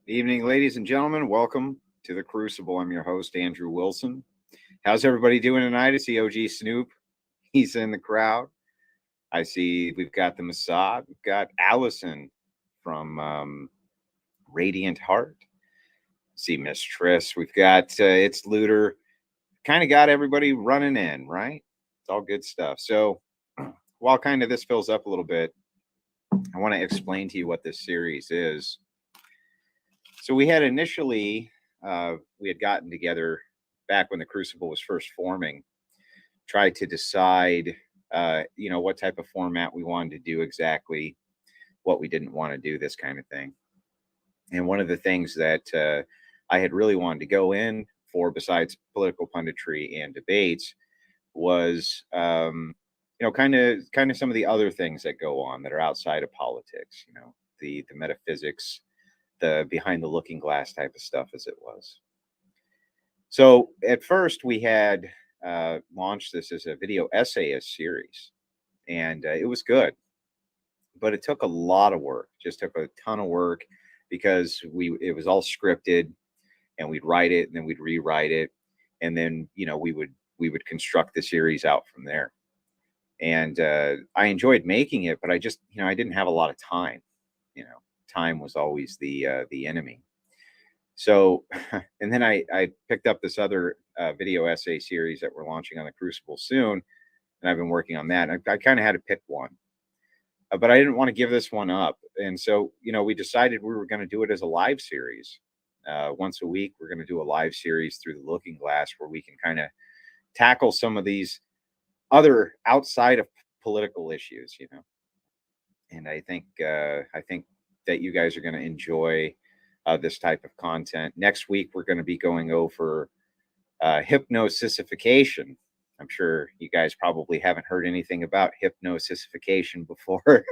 Evening, ladies and gentlemen. Welcome to the Crucible. I'm your host, Andrew Wilson. How's everybody doing tonight? I see OG Snoop. He's in the crowd. I see we've got the Mossad. We've got Allison from Radiant Heart. See Miss Triss. We've got It's Looter. Kind of got everybody running in, right? It's all good stuff. So while kind of this fills up a little bit, I want to explain to you what this series is. So we had initially, we had gotten together back when the Crucible was first forming, tried to decide, what type of format we wanted to do exactly, what we didn't want to do, this kind of thing. And one of the things that I had really wanted to go in for, besides political punditry and debates, was, kind of some of the other things that go on that are outside of politics, the metaphysics, the behind the looking glass type of stuff, as it was. So at first we had launched this as a video essayist series, and it was good, but it took a lot of work, just took a ton of work, because it was all scripted, and we'd write it and then we'd rewrite it, and then we would construct the series out from there. And I enjoyed making it, but I just I didn't have a lot of time. Time was always the enemy. So, and then I picked up this other video essay series that we're launching on the Crucible soon, and I've been working on that. I kind of had to pick one, but I didn't want to give this one up. And so, we decided we were going to do it as a live series. Once a week, we're going to do a live series through the Looking Glass, where we can kind of tackle some of these other outside of political issues, And I think that you guys are going to enjoy this type of content. Next week, we're going to be going over hypnosisification. I'm sure you guys probably haven't heard anything about hypnosisification before,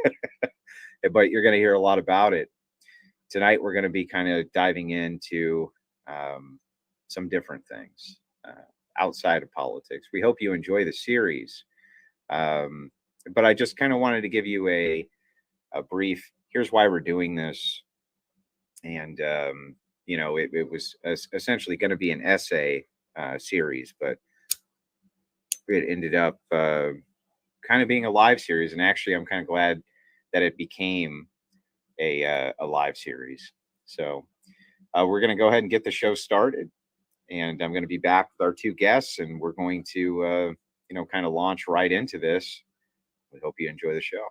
but you're going to hear a lot about it. Tonight, we're going to be kind of diving into some different things outside of politics. We hope you enjoy the series. But I just kind of wanted to give you a brief, here's why we're doing this. And, it was essentially going to be an essay series, but it ended up kind of being a live series. And actually, I'm kind of glad that it became a live series. So we're going to go ahead and get the show started. And I'm going to be back with our two guests, and we're going to, kind of launch right into this. We hope you enjoy the show.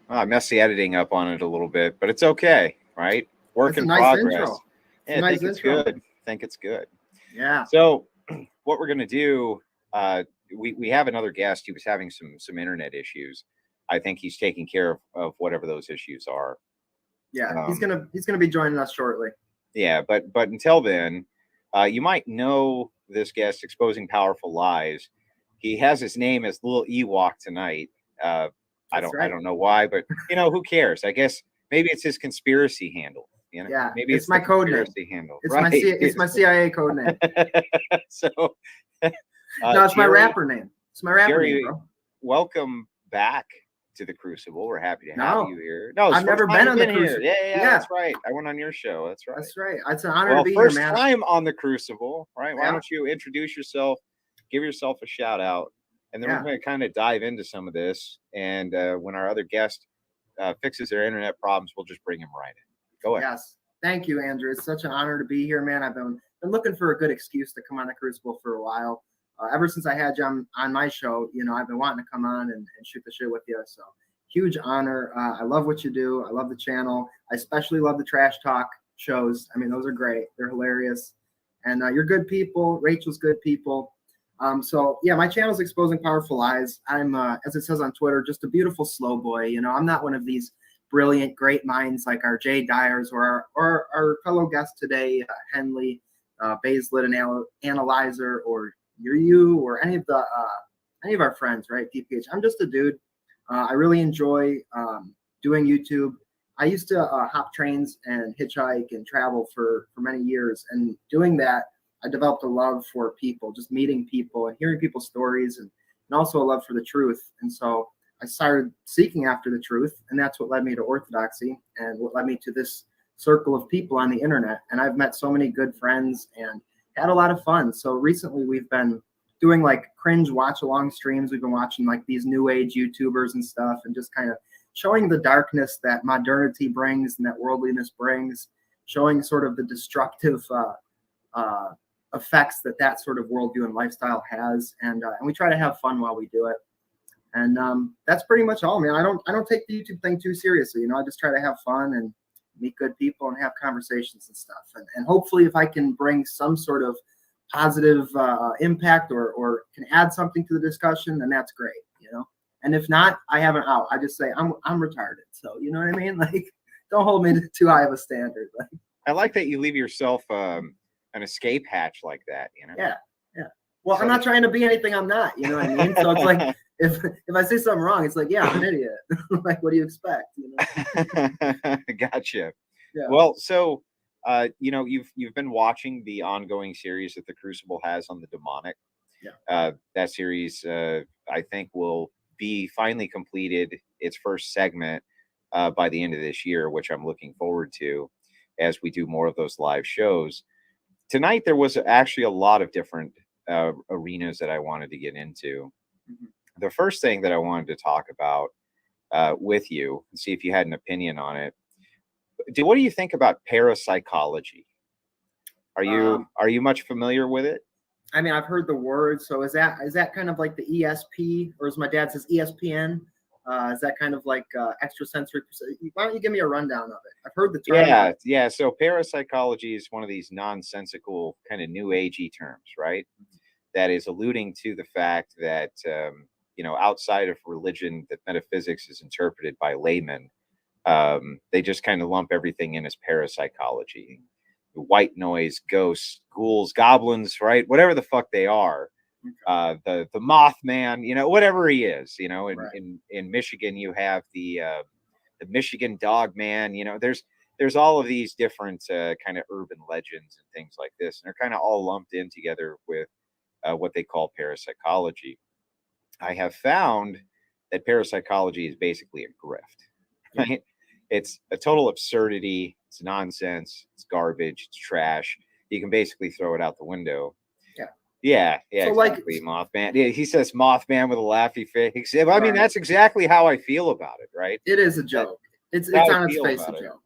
I messed the editing up on it a little bit, but it's okay, right? Work in progress. Yeah, I think it's good. I think it's good. Yeah. So what we're going to do, we have another guest. He was having some internet issues. I think he's taking care of whatever those issues are. Yeah, he's gonna be joining us shortly. Yeah, but until then, you might know this guest, Exposing Powerful Lies. He has his name as Little Ewok tonight. I don't know why, but who cares? I guess maybe it's his conspiracy handle. Yeah, maybe it's my code name. Handle. It's right? it's my CIA code name. So no, it's Jerry, my rapper name. It's my rapper Jerry, name, bro. Welcome back to the Crucible. We're happy to have No. you here. No, I've never been on the here. Crucible. Yeah, that's right. I went on your show. That's right. That's right. It's an honor to be first here, man. time on the Crucible, right? Why Yeah. don't you introduce yourself, give yourself a shout out, and then we're going to kind of dive into some of this. And when our other guest fixes their internet problems, we'll just bring him right in. Go ahead. Yes. Thank you, Andrew. It's such an honor to be here, man. I've been looking for a good excuse to come on the Crucible for a while. Ever since I had you on my show, I've been wanting to come on and shoot the shit with you. So huge honor. I love what you do. I love the channel. I especially love the trash talk shows. I mean, those are great. They're hilarious. And you're good people. Rachel's good people. So yeah, my channel is Exposing Powerful Lies. I'm, as it says on Twitter, just a beautiful slow boy. I'm not one of these brilliant, great minds like our Jay Dyers or our fellow guest today, Henley, Baselit Analyzer, or you or any of our friends, right? PPH. I'm just a dude. I really enjoy doing YouTube. I used to hop trains and hitchhike and travel for many years, and doing that, I developed a love for people, just meeting people and hearing people's stories, and also a love for the truth. And so I started seeking after the truth, and that's what led me to orthodoxy and what led me to this circle of people on the internet. And I've met so many good friends and had a lot of fun. So recently we've been doing like cringe watch along streams. We've been watching like these new age YouTubers and stuff, and just kind of showing the darkness that modernity brings and that worldliness brings, showing sort of the destructive effects that sort of worldview and lifestyle has. And we try to have fun while we do it. And that's pretty much all, man. I don't take the YouTube thing too seriously. I just try to have fun and meet good people and have conversations and stuff. And hopefully if I can bring some sort of positive impact or can add something to the discussion, then that's great, And if not, I have an out. I just say I'm retarded. So you know what I mean? Like, don't hold me to too high of a standard. Like, I like that you leave yourself an escape hatch like that. Yeah. Well, I'm not trying to be anything I'm not. You know what I mean? So it's like if I say something wrong, it's like, yeah, I'm an idiot. Like, what do you expect? Gotcha. Yeah. Well, so you've been watching the ongoing series that the Crucible has on the demonic. Yeah. That series, I think, will be finally completed its first segment by the end of this year, which I'm looking forward to as we do more of those live shows. Tonight, there was actually a lot of different arenas that I wanted to get into. Mm-hmm. The first thing that I wanted to talk about with you and see if you had an opinion on it. What do you think about parapsychology? Are you much familiar with it? I mean, I've heard the word. So is that kind of like the ESP, or as my dad says, ESPN? Is that kind of like extrasensory? Why don't you give me a rundown of it? I've heard the term. Yeah. So parapsychology is one of these nonsensical kind of new agey terms, right? That is alluding to the fact that outside of religion, that metaphysics is interpreted by laymen. They just kind of lump everything in as parapsychology. White noise, ghosts, ghouls, goblins, right? Whatever the fuck they are. The Mothman, whatever he is, in Michigan, you have the Michigan Dog Man, there's all of these different kind of urban legends and things like this. And they're kind of all lumped in together with what they call parapsychology. I have found that parapsychology is basically a grift, right? It's a total absurdity. It's nonsense. It's garbage. It's trash. You can basically throw it out the window. Yeah, so exactly. Mothman. Yeah, he says Mothman with a laughy face. I mean, that's exactly how I feel about it, right? It is a joke. It's on its face a joke.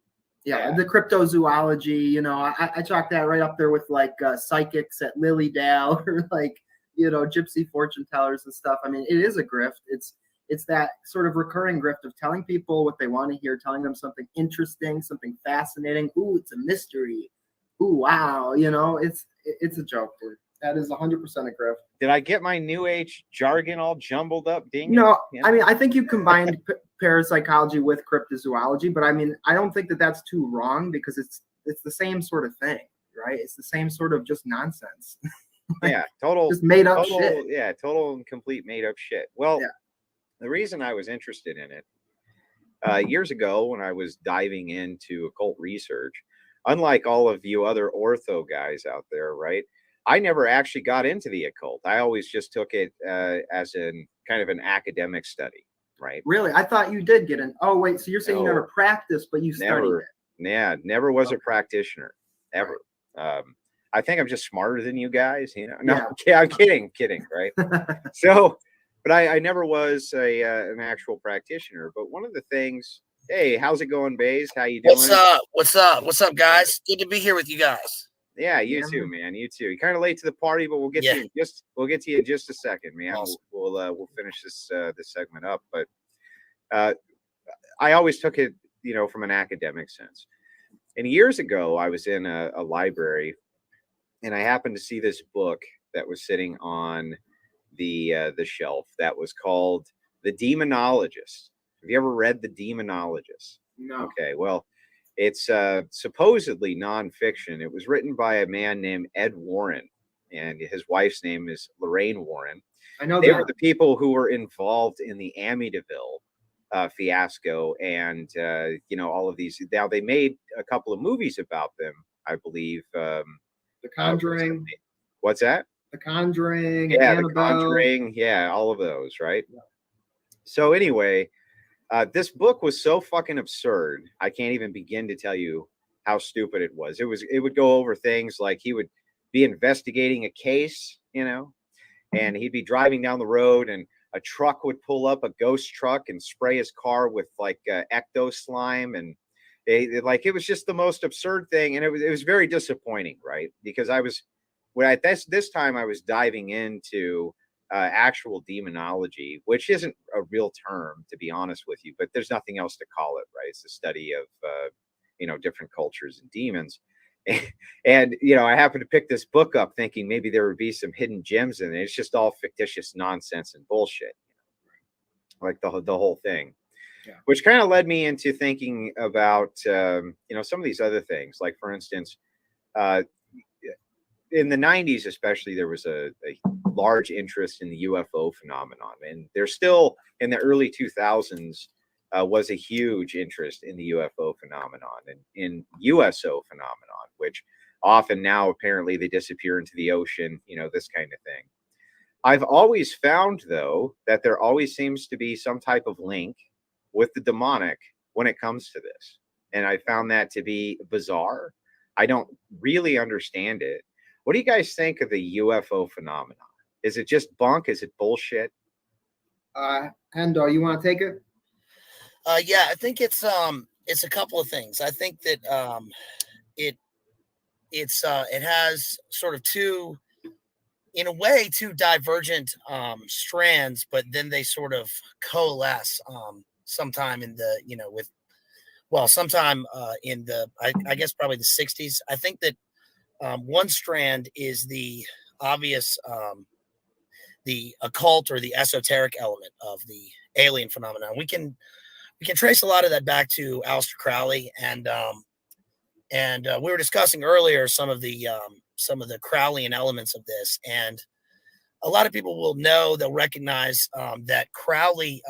Yeah, the cryptozoology, I chalk that right up there with like psychics at Lilydale or like, gypsy fortune tellers and stuff. I mean, it is a grift. It's that sort of recurring grift of telling people what they want to hear, telling them something interesting, something fascinating. Ooh, it's a mystery. Ooh, wow. It's a joke, dude. That is 100% a grift. Did I get my new age jargon all jumbled up? Ding. No, I mean, I think you combined parapsychology with cryptozoology, but I mean, I don't think that that's too wrong because it's the same sort of thing, right? It's the same sort of just nonsense. Total, just made up shit. Yeah, total and complete made up shit. Well, the reason I was interested in it years ago when I was diving into occult research, unlike all of you other ortho guys out there, right? I never actually got into the occult. I always just took it as kind of an academic study. right? Really? I thought you did get in. Oh, wait. So you're saying you never practiced, but you studied Never. it? Yeah, never was a practitioner ever. Right. I think I'm just smarter than you guys. No, I'm kidding, right? So, but I never was an actual practitioner. But one of the things, hey, how's it going, Baze? How you doing? What's up, guys? Good to be here with you guys. Yeah, you too, man. You too. You're kind of late to the party, but we'll get to you in just a second, man. Awesome. We'll finish this segment up. But I always took it, from an academic sense. And years ago, I was in a library, and I happened to see this book that was sitting on the shelf that was called The Demonologist. Have you ever read The Demonologist? No. Okay, well, it's supposedly nonfiction. It was written by a man named Ed Warren, and his wife's name is Lorraine Warren. I know they were the people who were involved in the Amityville fiasco, and all of these. Now they made a couple of movies about them, I believe. The Conjuring. What's that? The Conjuring. Yeah, Annabelle. The Conjuring. Yeah, all of those, right? Yeah. So anyway, this book was so fucking absurd. I can't even begin to tell you how stupid it was. It would go over things like he would be investigating a case, and he'd be driving down the road, and a truck would pull up, a ghost truck, and spray his car with like ecto slime, and it was just the most absurd thing, and it was very disappointing, right? Because this time I was diving into actual demonology, which isn't a real term, to be honest with you, but there's nothing else to call it, right? It's the study of different cultures and demons. And I happened to pick this book up thinking maybe there would be some hidden gems in it. It's just all fictitious nonsense and bullshit, like the whole thing. Yeah. Which kind of led me into thinking about some of these other things. Like, for instance, in the 90s especially, there was a large interest in the UFO phenomenon, and there's still in the early 2000s was a huge interest in the UFO phenomenon and in USO phenomenon, which often now apparently they disappear into the ocean, this kind of thing. I've always found, though, that there always seems to be some type of link with the demonic when it comes to this. And I found that to be bizarre. I don't really understand it. What do you guys think of the UFO phenomenon? Is it just bunk? Is it bullshit? Hendo, you want to take it? Yeah, I think it's a couple of things. I think that it has sort of two divergent strands, but then they sort of coalesce sometime in the sometime in the I guess probably the 60s. I think that one strand is the obvious the occult or the esoteric element of the alien phenomenon. We can trace a lot of that back to Aleister Crowley, and we were discussing earlier some of the Crowleyan elements of this, and a lot of people they'll recognize that Crowley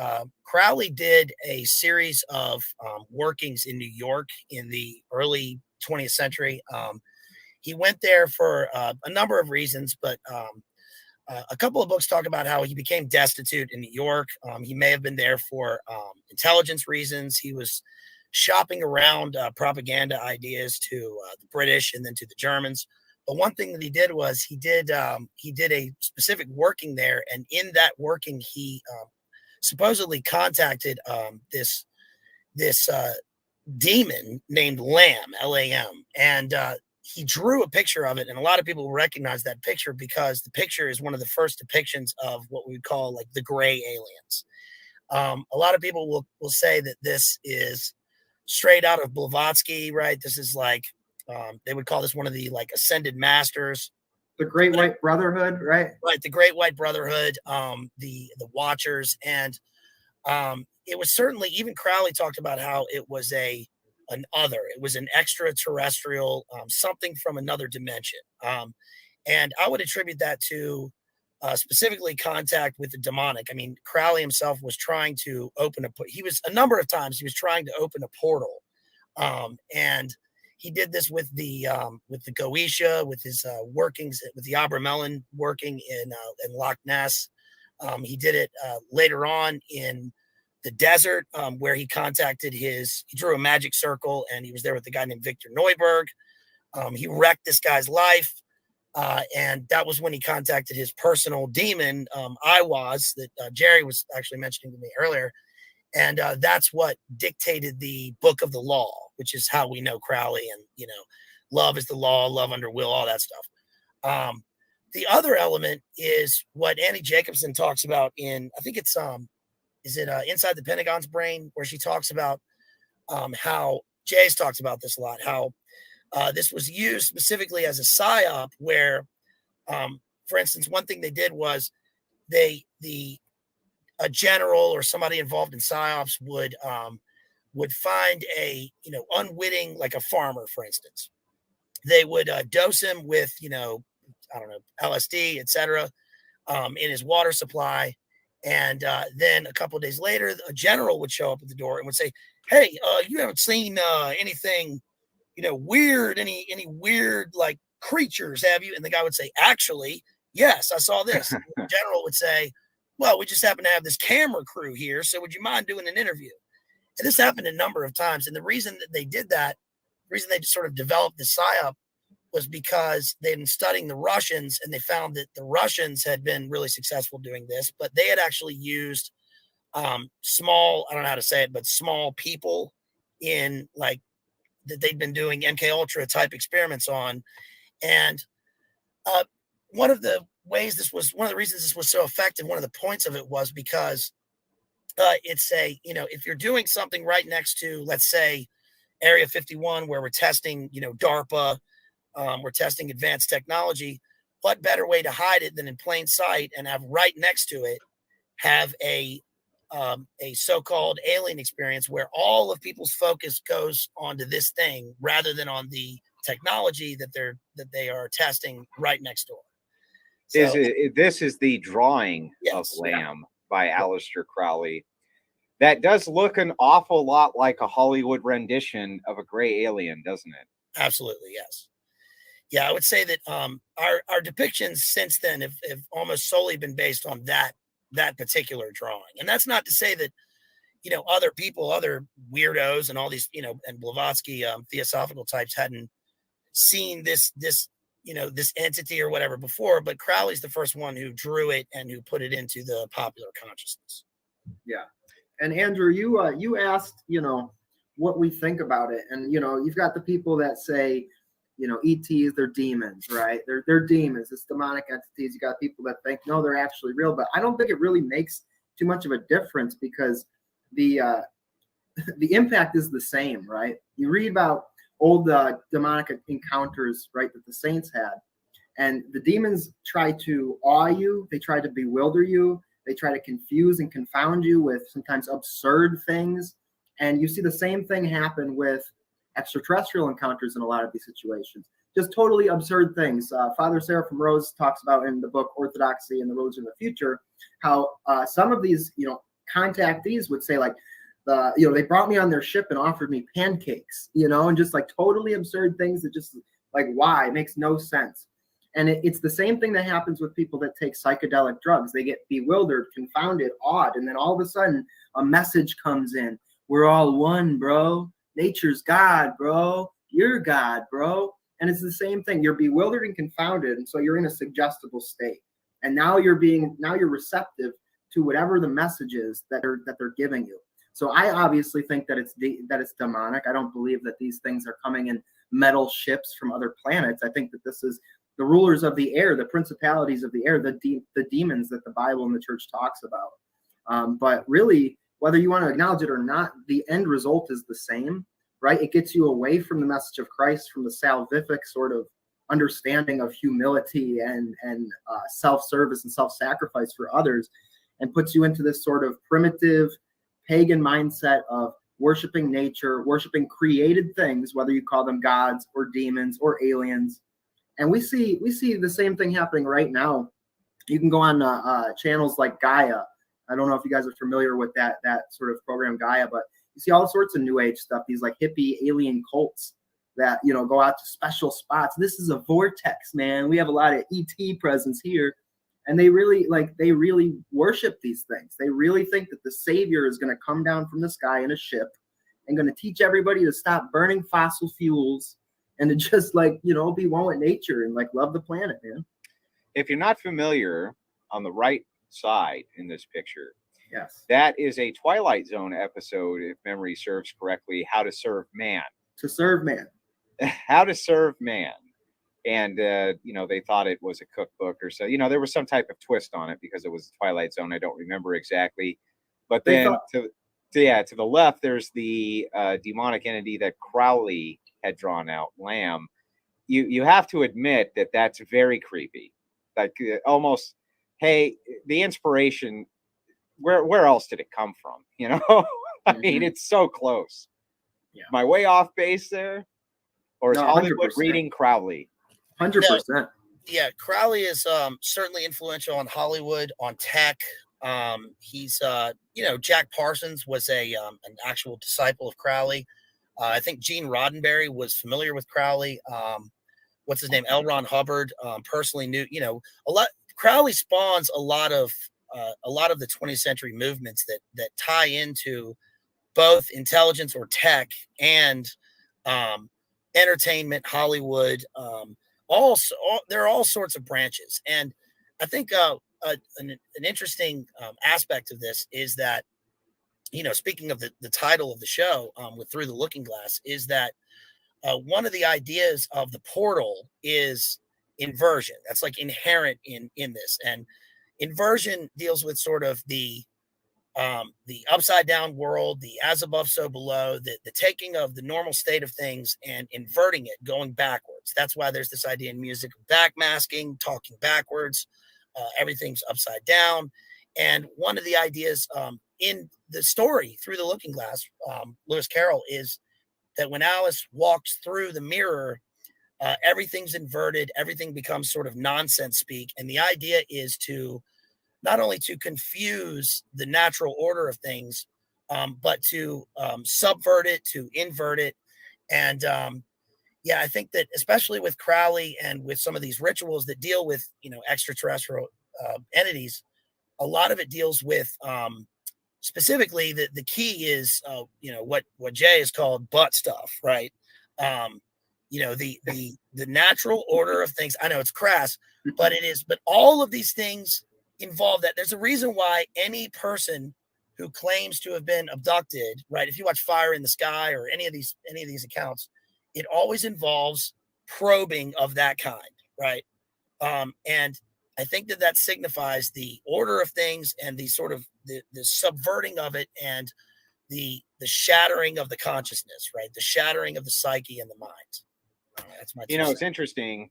did a series of workings in New York in the early 20th century. He went there for a number of reasons, but a couple of books talk about how he became destitute in New York. He may have been there for intelligence reasons. He was shopping around propaganda ideas to the British and then to the Germans. But one thing that he did was he did a specific working there, and in that working, he supposedly contacted this demon named Lam, Lam, and he drew a picture of it, and a lot of people recognize that picture because the picture is one of the first depictions of what we would call like the gray aliens. A lot of people will say that this is straight out of Blavatsky, right? This is like they would call this one of the like ascended masters, the Great White Brotherhood, right? Right, the Great White Brotherhood, the Watchers, and it was certainly, even Crowley talked about how it was an other. It was an extraterrestrial, something from another dimension. And I would attribute that to specifically contact with the demonic. I mean, Crowley himself was trying to open a number of times he was trying to open a portal. And he did this with the Goetia, with his workings, with the Abramelin working in Loch Ness. He did it later on in the desert, where he drew a magic circle, and he was there with a guy named Victor Neuberg. He wrecked this guy's life. And that was when he contacted his personal demon, Iwaz, that Jerry was actually mentioning to me earlier. And that's what dictated the book of the law, which is how we know Crowley and, love is the law, love under will, all that stuff. The other element is what Annie Jacobson talks about in, I think it's, Inside the Pentagon's Brain, where she talks about how Jay's talks about this a lot, how this was used specifically as a psyop where, for instance, one thing they did was a general or somebody involved in psyops would find a, unwitting, like a farmer, for instance. They would dose him with, LSD, etc., in his water supply. And then a couple of days later, a general would show up at the door and would say, "Hey, you haven't seen anything, weird, any weird like creatures, have you?" And the guy would say, "Actually, yes, I saw this." And the general would say, "Well, we just happen to have this camera crew here, so would you mind doing an interview?" And this happened a number of times. And the reason that they did that, the reason they sort of developed the psyop, was because they'd been studying the Russians, and they found that the Russians had been really successful doing this, but they had actually used small, I don't know how to say it, but small people in like that they'd been doing MK Ultra type experiments on. And one of the reasons this was so effective, one of the points of it was because it's if you're doing something right next to, let's say, Area 51, where we're testing, DARPA, we're testing advanced technology, what better way to hide it than in plain sight and have right next to it have a so-called alien experience where all of people's focus goes onto this thing rather than on the technology that they are testing right next door. So, this is the drawing of Lamb by Aleister Crowley. That does look an awful lot like a Hollywood rendition of a gray alien, doesn't it? Absolutely, yes. Yeah, I would say that our depictions since then have almost solely been based on that particular drawing. And that's not to say that, other people, other weirdos and all these, and Blavatsky theosophical types hadn't seen this entity or whatever before, but Crowley's the first one who drew it and who put it into the popular consciousness. Yeah. And Andrew, you asked, what we think about it. And, you've got the people that say, ETs, they're demons, right? They're demons. It's demonic entities. You got people that think, no, they're actually real. But I don't think it really makes too much of a difference because the impact is the same, right? You read about old demonic encounters, right, that the saints had. And the demons try to awe you. They try to bewilder you. They try to confuse and confound you with sometimes absurd things. And you see the same thing happen with extraterrestrial encounters in a lot of these situations. Just totally absurd things. Father Seraphim Rose talks about in the book Orthodoxy and the Religion of the Future how some of these, contactees would say like, they brought me on their ship and offered me pancakes, and just like totally absurd things that just like, why? It makes no sense. And it's the same thing that happens with people that take psychedelic drugs. They get bewildered, confounded, awed, and then all of a sudden a message comes in. We're all one, bro. Nature's God, bro. You're God, bro. And it's the same thing. You're bewildered and confounded, and so you're in a suggestible state. And now you're receptive to whatever the message is that they're giving you. So I obviously think that it's demonic. I don't believe that these things are coming in metal ships from other planets. I think that this is the rulers of the air, the principalities of the air, the demons that the Bible and the church talks about. But really, whether you want to acknowledge it or not, the end result is the same, right? It gets you away from the message of Christ, from the salvific sort of understanding of humility and self-service and self-sacrifice for others, and puts you into this sort of primitive pagan mindset of worshiping nature, worshiping created things, whether you call them gods or demons or aliens. And we see the same thing happening right now. You can go on channels like Gaia. I don't know if you guys are familiar with that sort of program Gaia, but you see all sorts of new age stuff, these like hippie alien cults that, go out to special spots. This is a vortex, man. We have a lot of ET presence here. And they really worship these things. They really think that the savior is going to come down from the sky in a ship and going to teach everybody to stop burning fossil fuels and to just be one with nature and love the planet, man. If you're not familiar, on the right side in this picture, yes, that is a Twilight Zone episode, if memory serves correctly, How to Serve Man. To serve man. How to Serve Man. And, they thought it was a cookbook or so. There was some type of twist on it because it was Twilight Zone. I don't remember exactly. But then to the left, there's the demonic entity that Crowley had drawn out, Lamb. You have to admit that that's very creepy. Almost, hey, the inspiration, where else did it come from? I mean, it's so close. Yeah. Am I way off base there? Or is Hollywood 100%. reading Crowley? 100%. Yeah, Crowley is certainly influential on Hollywood, on tech. He's Jack Parsons was an actual disciple of Crowley. I think Gene Roddenberry was familiar with Crowley. What's his name? L. Ron Hubbard personally knew. A lot. Crowley spawns a lot of the 20th century movements that tie into both intelligence or tech and entertainment, Hollywood. There are all sorts of branches, and I think an interesting aspect of this is that, speaking of the title of the show, with Through the Looking Glass, is that one of the ideas of the portal is inversion. That's inherent in this, and inversion deals with sort of the upside down world, the as above, so below, the taking of the normal state of things and inverting it, going backwards. That's why there's this idea in music of backmasking, talking backwards. Everything's upside down. And one of the ideas in the story Through the Looking Glass, Lewis Carroll, is that when Alice walks through the mirror, everything's inverted. Everything becomes sort of nonsense speak. And the idea is to not only to confuse the natural order of things, but to subvert it, to invert it. And I think that especially with Crowley and with some of these rituals that deal with, extraterrestrial entities, a lot of it deals with specifically the key is, what Jay has called butt stuff, right? The natural order of things. I know it's crass, but it is. But all of these things involve that. There's a reason why any person who claims to have been abducted, right? If you watch Fire in the Sky or any of these accounts, it always involves probing of that kind, right? And I think that signifies the order of things and the sort of the subverting of it and the shattering of the consciousness, right? The shattering of the psyche and the mind. That's my. It's interesting.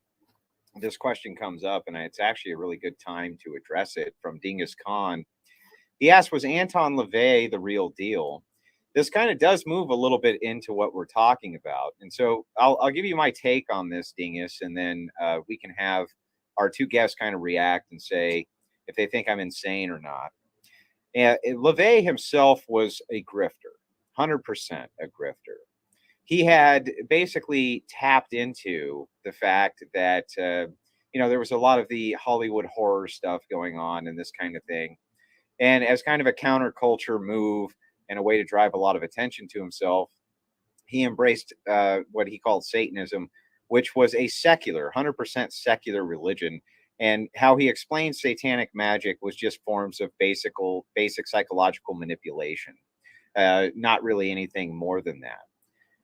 This question comes up, and it's actually a really good time to address it, from Dingus Khan. He asked, was Anton LaVey the real deal? This kind of does move a little bit into what we're talking about. And so I'll give you my take on this, Dingus, and then we can have our two guests kind of react and say if they think I'm insane or not. LaVey himself was a grifter, 100% a grifter. He had basically tapped into the fact that, there was a lot of the Hollywood horror stuff going on and this kind of thing. And as kind of a counterculture move and a way to drive a lot of attention to himself, he embraced what he called Satanism, which was a secular, 100% secular religion. And how he explained satanic magic was just forms of basic psychological manipulation, not really anything more than that.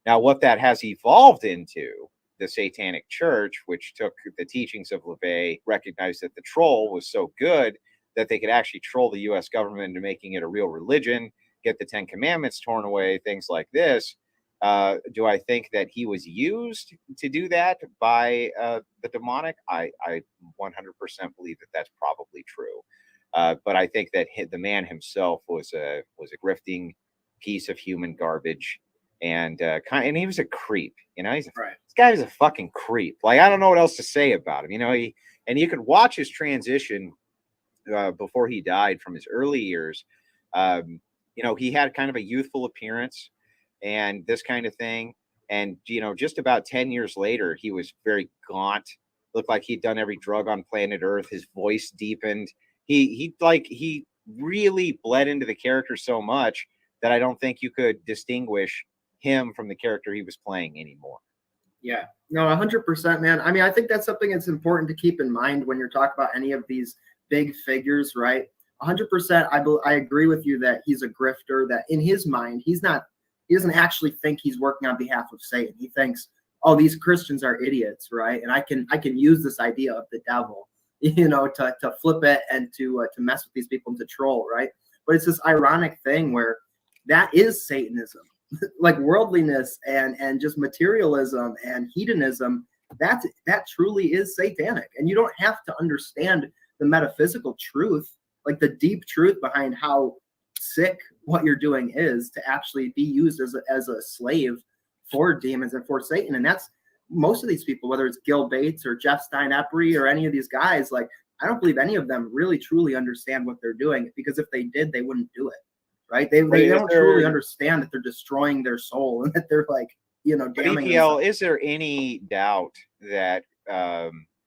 Now, what that has evolved into, the Satanic Church, which took the teachings of LaVey, recognized that the troll was so good that they could actually troll the U.S. government into making it a real religion, get the 10 Commandments torn away, things like this. Do I think that he was used to do that by the demonic? I 100% believe that that's probably true. But I think that the man himself was a grifting piece of human garbage. And he was a creep, This guy was a fucking creep. I don't know what else to say about him. You could watch his transition before he died from his early years. He had kind of a youthful appearance and this kind of thing. And, just about 10 years later, he was very gaunt, looked like he'd done every drug on planet Earth. His voice deepened. He really bled into the character so much that I don't think you could distinguish him from the character he was playing anymore. Yeah, no, 100%, man. I mean, I think that's something that's important to keep in mind when you're talking about any of these big figures, right? 100%. I agree with you that he's a grifter, that in his mind, he doesn't actually think he's working on behalf of Satan. He thinks, oh, these Christians are idiots, right? And I can use this idea of the devil, to flip it and to mess with these people and to troll, right? But it's this ironic thing where that is Satanism. Like worldliness and just materialism and hedonism, that truly is satanic. And you don't have to understand the metaphysical truth, like the deep truth behind how sick what you're doing is, to actually be used as a slave for demons and for Satan. And that's most of these people, whether it's Gil Bates or Jeff Stein-Epry or any of these guys, like I don't believe any of them really truly understand what they're doing, because if they did, they wouldn't do it. Right? They don't truly understand that they're destroying their soul and that they're like, damning EPL, is there any doubt that,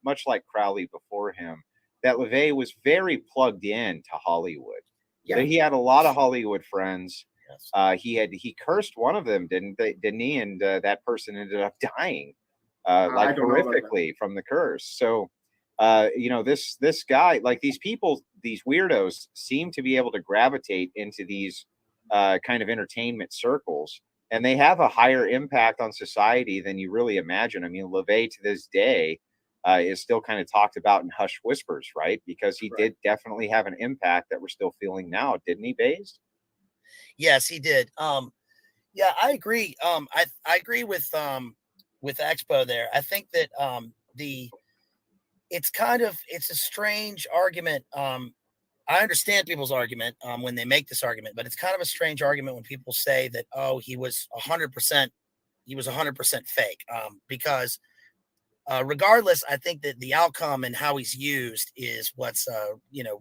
much like Crowley before him, that LaVey was very plugged in to Hollywood? Yeah. That he had a lot of Hollywood friends. Yes. He cursed one of them, didn't he? And that person ended up dying, like horrifically from the curse. So, this guy, like these people, these weirdos seem to be able to gravitate into these kind of entertainment circles, and they have a higher impact on society than you really imagine. I mean, LaVey to this day is still kind of talked about in hushed whispers, right? Because he did definitely have an impact that we're still feeling now, didn't he, Baze? Yes, he did. Yeah, I agree. I agree with Expo there. I think that it's a strange argument. I understand people's argument when they make this argument, but it's kind of a strange argument when people say that, oh, he was 100% fake. Because regardless, I think that the outcome and how he's used is what's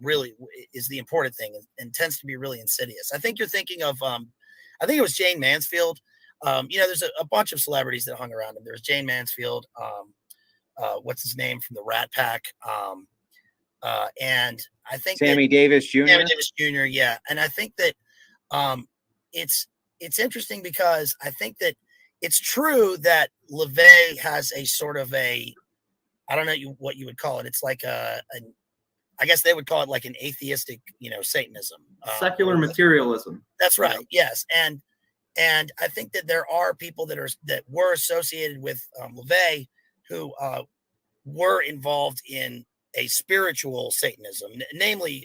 really is the important thing, and tends to be really insidious. I think you're thinking of I think it was Jane Mansfield. There's a bunch of celebrities that hung around him. There was Jane Mansfield. What's his name from the Rat Pack? And I think Sammy Davis Jr. Sammy Davis Jr. Yeah, and I think that it's interesting because I think that it's true that LaVey has a sort of I don't know what you would call it. It's like I guess they would call it like an atheistic, Satanism, secular materialism. That's right. Yes, and I think that there are people that were associated with LaVey who were involved in a spiritual Satanism, namely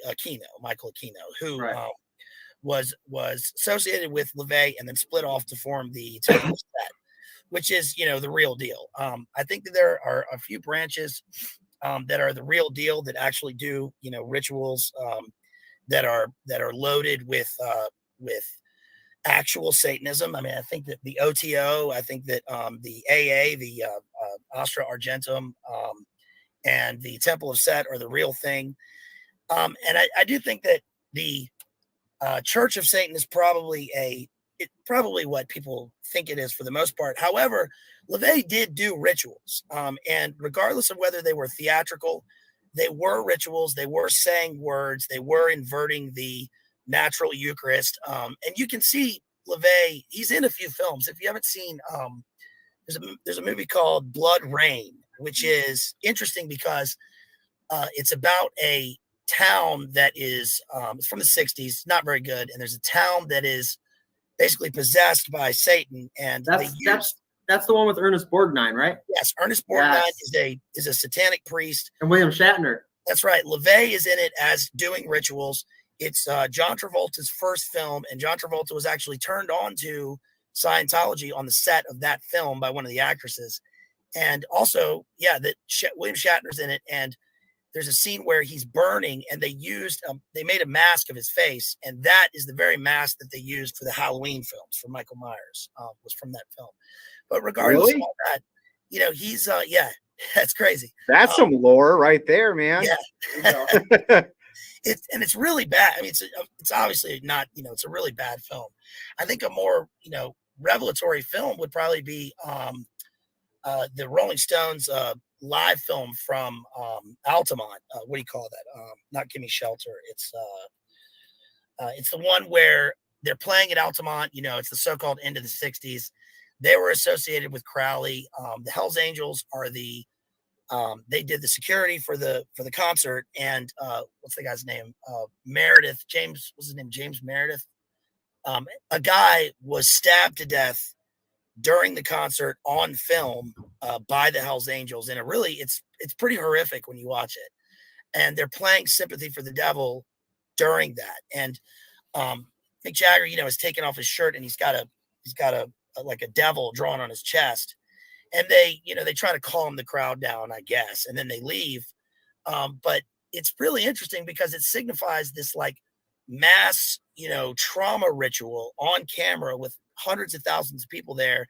Michael Aquino, who was associated with LaVey and then split off to form the Temple of Set, which is, the real deal. I think that there are a few branches that are the real deal that actually do, rituals that are loaded with actual Satanism. I mean, I think that the OTO, I think that the AA, the Astra Argentum, and the Temple of Set are the real thing. And I do think that the Church of Satan is probably what people think it is for the most part. However, LaVey did do rituals. And regardless of whether they were theatrical, they were rituals, they were saying words, they were inverting the natural Eucharist. And you can see LaVey, he's in a few films. If you haven't seen, there's a movie called Blood Rain, which is interesting because it's about a town that is it's from the 60s, not very good, and there's a town that is basically possessed by Satan, and that's the one with Ernest Borgnine, right? Yes, Ernest Borgnine is a satanic priest, and William Shatner. That's right. LaVey is in it as doing rituals. It's John Travolta's first film, and John Travolta was actually turned on to Scientology on the set of that film by one of the actresses. And also, that William Shatner's in it, and there's a scene where he's burning, and they made a mask of his face, and that is the very mask that they used for the Halloween films for Michael Myers, was from that film. But regardless of all that, he's that's crazy. That's some lore right there, man. Yeah. It's really bad. I mean, it's obviously not, it's a really bad film. I think a more, revelatory film would probably be the Rolling Stones live film from Altamont. What do you call that? Not Gimme Shelter. It's the one where they're playing at Altamont. You know, it's the so-called end of the 60s. They were associated with Crowley. The Hells Angels are the they did the security for the concert. And what's the guy's name? Meredith. James, what's his name? James Meredith. A guy was stabbed to death during the concert on film by the Hells Angels. And it's pretty horrific when you watch it. And they're playing Sympathy for the Devil during that. And Mick Jagger, you know, is taking off his shirt and he's got a like a devil drawn on his chest. And they try to calm the crowd down, I guess, and then they leave. But it's really interesting because it signifies this like mass, trauma ritual on camera with hundreds of thousands of people there.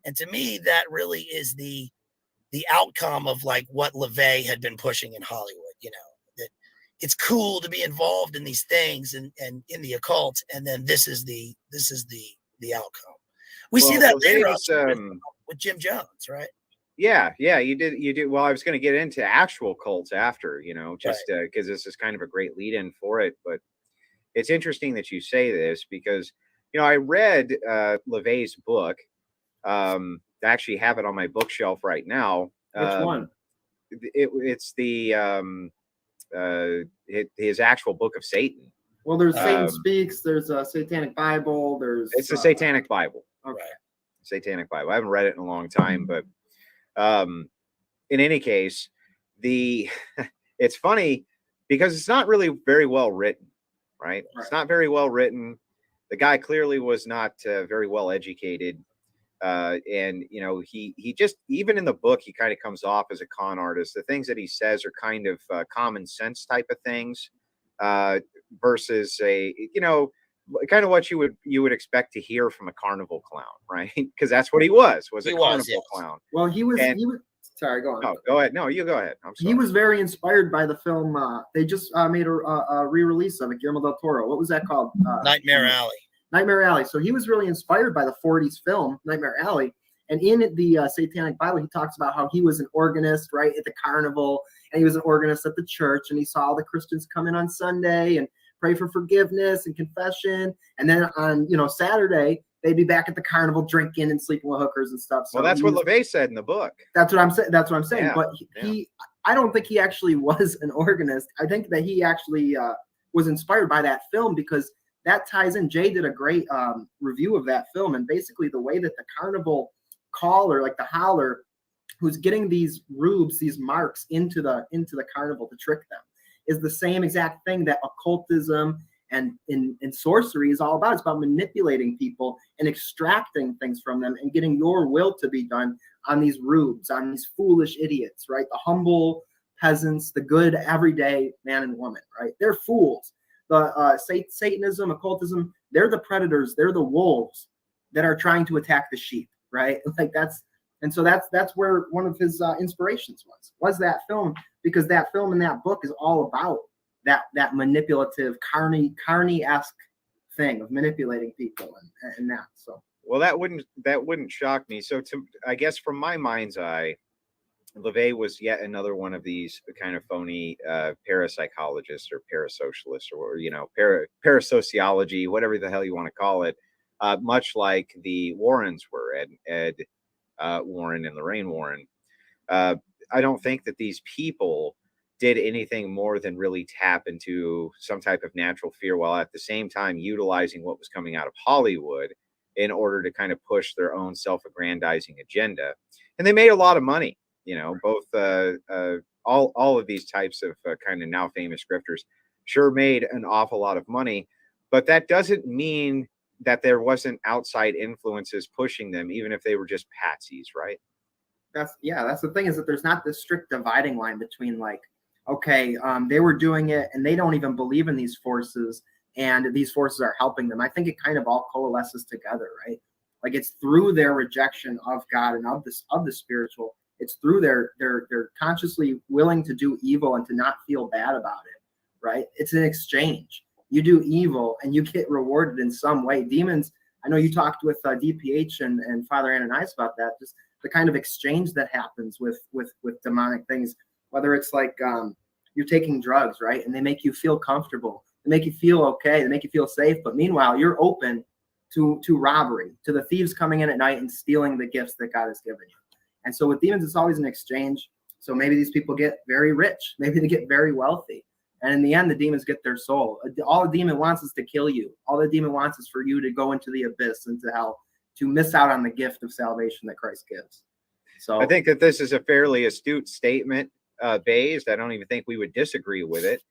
And to me, that really is the outcome of like what LaVey had been pushing in Hollywood, that it's cool to be involved in these things and in the occult. And then this is the outcome. We see that later with Jim Jones, right? Yeah, you did. Well, I was going to get into actual cults after, just because this is kind of a great lead in for it. But it's interesting that you say this because, I read LaVey's book. I actually have it on my bookshelf right now. Which one? It's his actual Book of Satan. Well, there's Satan Speaks. There's a Satanic Bible. It's the Satanic Bible. Okay. Satanic Bible. I haven't read it in a long time, but in any case, it's funny because it's not really very well written, right? It's not very well written. The guy clearly was not very well educated. And he just, even in the book, he kind of comes off as a con artist. The things that he says are kind of common sense type of things versus kind of what you would expect to hear from a carnival clown, right? Because that's what he was a carnival clown. Well, he was sorry, go on. No, go ahead. No, you go ahead. I'm sorry. He was very inspired by the film. They just made a re-release of it, Guillermo del Toro. What was that called? Nightmare Alley. Nightmare Alley. So he was really inspired by the 40s film, Nightmare Alley. And in the Satanic Bible, he talks about how he was an organist, right, at the carnival. And he was an organist at the church. And he saw all the Christians come in on Sunday and pray for forgiveness and confession. And then on, Saturday, they'd be back at the carnival drinking and sleeping with hookers and stuff. So well, that's what LaVey said in the book. That's what I'm saying. Yeah, but I don't think he actually was an organist. I think that he actually was inspired by that film because that ties in. Jay did a great review of that film. And basically the way that the carnival caller, like the holler, who's getting these rubes, these marks into the carnival to trick them, is the same exact thing that occultism and in sorcery is all about. It's about manipulating people and extracting things from them and getting your will to be done on these rubes, on these foolish idiots, right? The humble peasants, the good everyday man and woman, right? They're fools. The Satanism, occultism, they're the predators, they're the wolves that are trying to attack the sheep, right? Like that's where one of his inspirations was that film, because that film and that book is all about that manipulative carny-esque thing of manipulating people and that. So well, that wouldn't shock me. So I guess from my mind's eye, LaVey was yet another one of these kind of phony parapsychologists or parasocialists or parasociology, whatever the hell you want to call it, much like the Warrens were, Ed Warren and Lorraine Warren. I don't think that these people did anything more than really tap into some type of natural fear while at the same time utilizing what was coming out of Hollywood in order to kind of push their own self-aggrandizing agenda. And they made a lot of money, both all of these types of kind of now famous grifters sure made an awful lot of money, but that doesn't mean that there wasn't outside influences pushing them, even if they were just patsies, right? That's the thing, is that there's not this strict dividing line between like, okay, they were doing it and they don't even believe in these forces and these forces are helping them. I think it kind of all coalesces together, right? Like it's through their rejection of God and of the spiritual. It's through they're consciously willing to do evil and to not feel bad about it, right? It's an exchange. You do evil and you get rewarded in some way. Demons, I know you talked with DPH and Father Ananias about that. Just the kind of exchange that happens with demonic things, whether it's like you're taking drugs, right? And they make you feel comfortable. They make you feel okay. They make you feel safe. But meanwhile, you're open to robbery, to the thieves coming in at night and stealing the gifts that God has given you. And so with demons, it's always an exchange. So maybe these people get very rich. Maybe they get very wealthy. And in the end, the demons get their soul. All the demon wants is to kill you. All the demon wants is for you to go into the abyss, into hell, to miss out on the gift of salvation that Christ gives. So I think that this is a fairly astute statement, based. I don't even think we would disagree with it.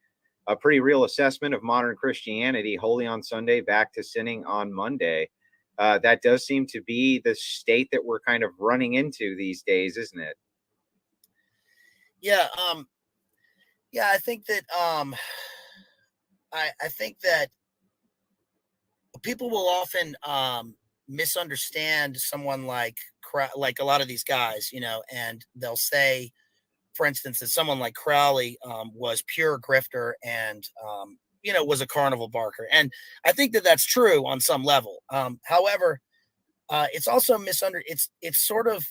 A pretty real assessment of modern Christianity, holy on Sunday, back to sinning on Monday. That does seem to be the state that we're kind of running into these days, isn't it? Yeah. I think that I think that people will often misunderstand someone like a lot of these guys, and they'll say, for instance, that someone like Crowley was pure grifter and was a carnival barker, and I think that that's true on some level. However, it's also it's sort of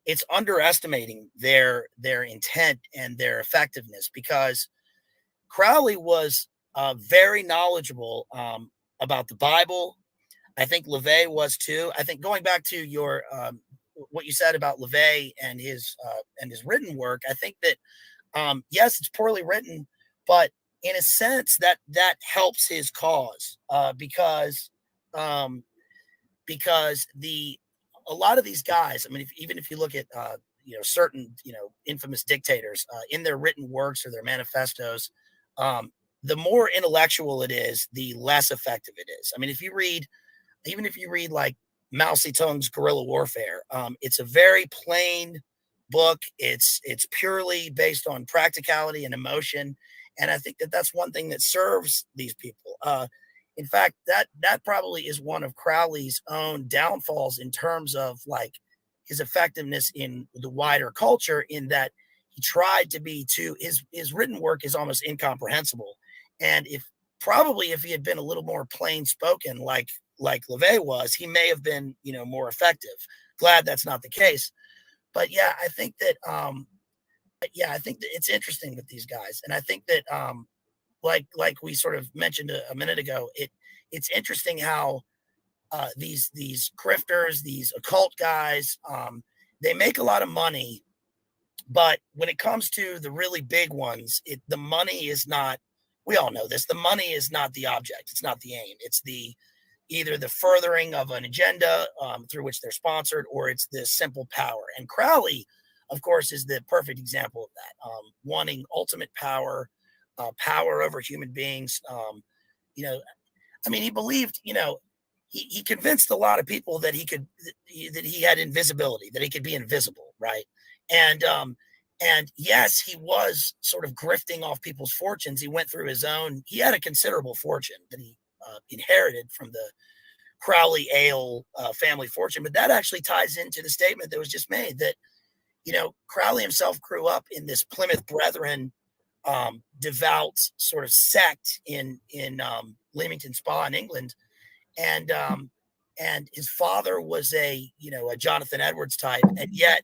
it's underestimating their intent and their effectiveness, because Crowley was very knowledgeable about the Bible. I think LaVey was too. I think, going back to your what you said about LaVey and his written work, I think that yes, it's poorly written, but in a sense that helps his cause, because a lot of these guys, I mean, even if you look at certain infamous dictators in their written works or their manifestos, the more intellectual it is, the less effective it is. I mean, even if you read like Mao Zedong's Guerrilla Warfare, it's a very plain book. It's purely based on practicality and emotion, and I think that that's one thing that serves these people. In fact, that probably is one of Crowley's own downfalls in terms of like his effectiveness in the wider culture, in that he tried to be his written work is almost incomprehensible. And if he had been a little more plain spoken, like LaVey was, he may have been, more effective. Glad that's not the case. But yeah, I think that it's interesting with these guys. And I think that, like we sort of mentioned a minute ago, it's interesting how these grifters, these occult guys, they make a lot of money, but when it comes to the really big ones, the money is not. We all know this. The money is not the object. It's not the aim. It's either the furthering of an agenda through which they're sponsored, or it's the simple power. And Crowley, of course, is the perfect example of that. Wanting ultimate power, power over human beings. He believed, he convinced a lot of people that he had invisibility, that he could be invisible, right? And yes, he was sort of grifting off people's fortunes. He went through he had a considerable fortune that he inherited from the Crowley Ale family fortune. But that actually ties into the statement that was just made, that, Crowley himself grew up in this Plymouth Brethren devout sort of sect in Leamington Spa in England. And his father was a Jonathan Edwards type. And yet,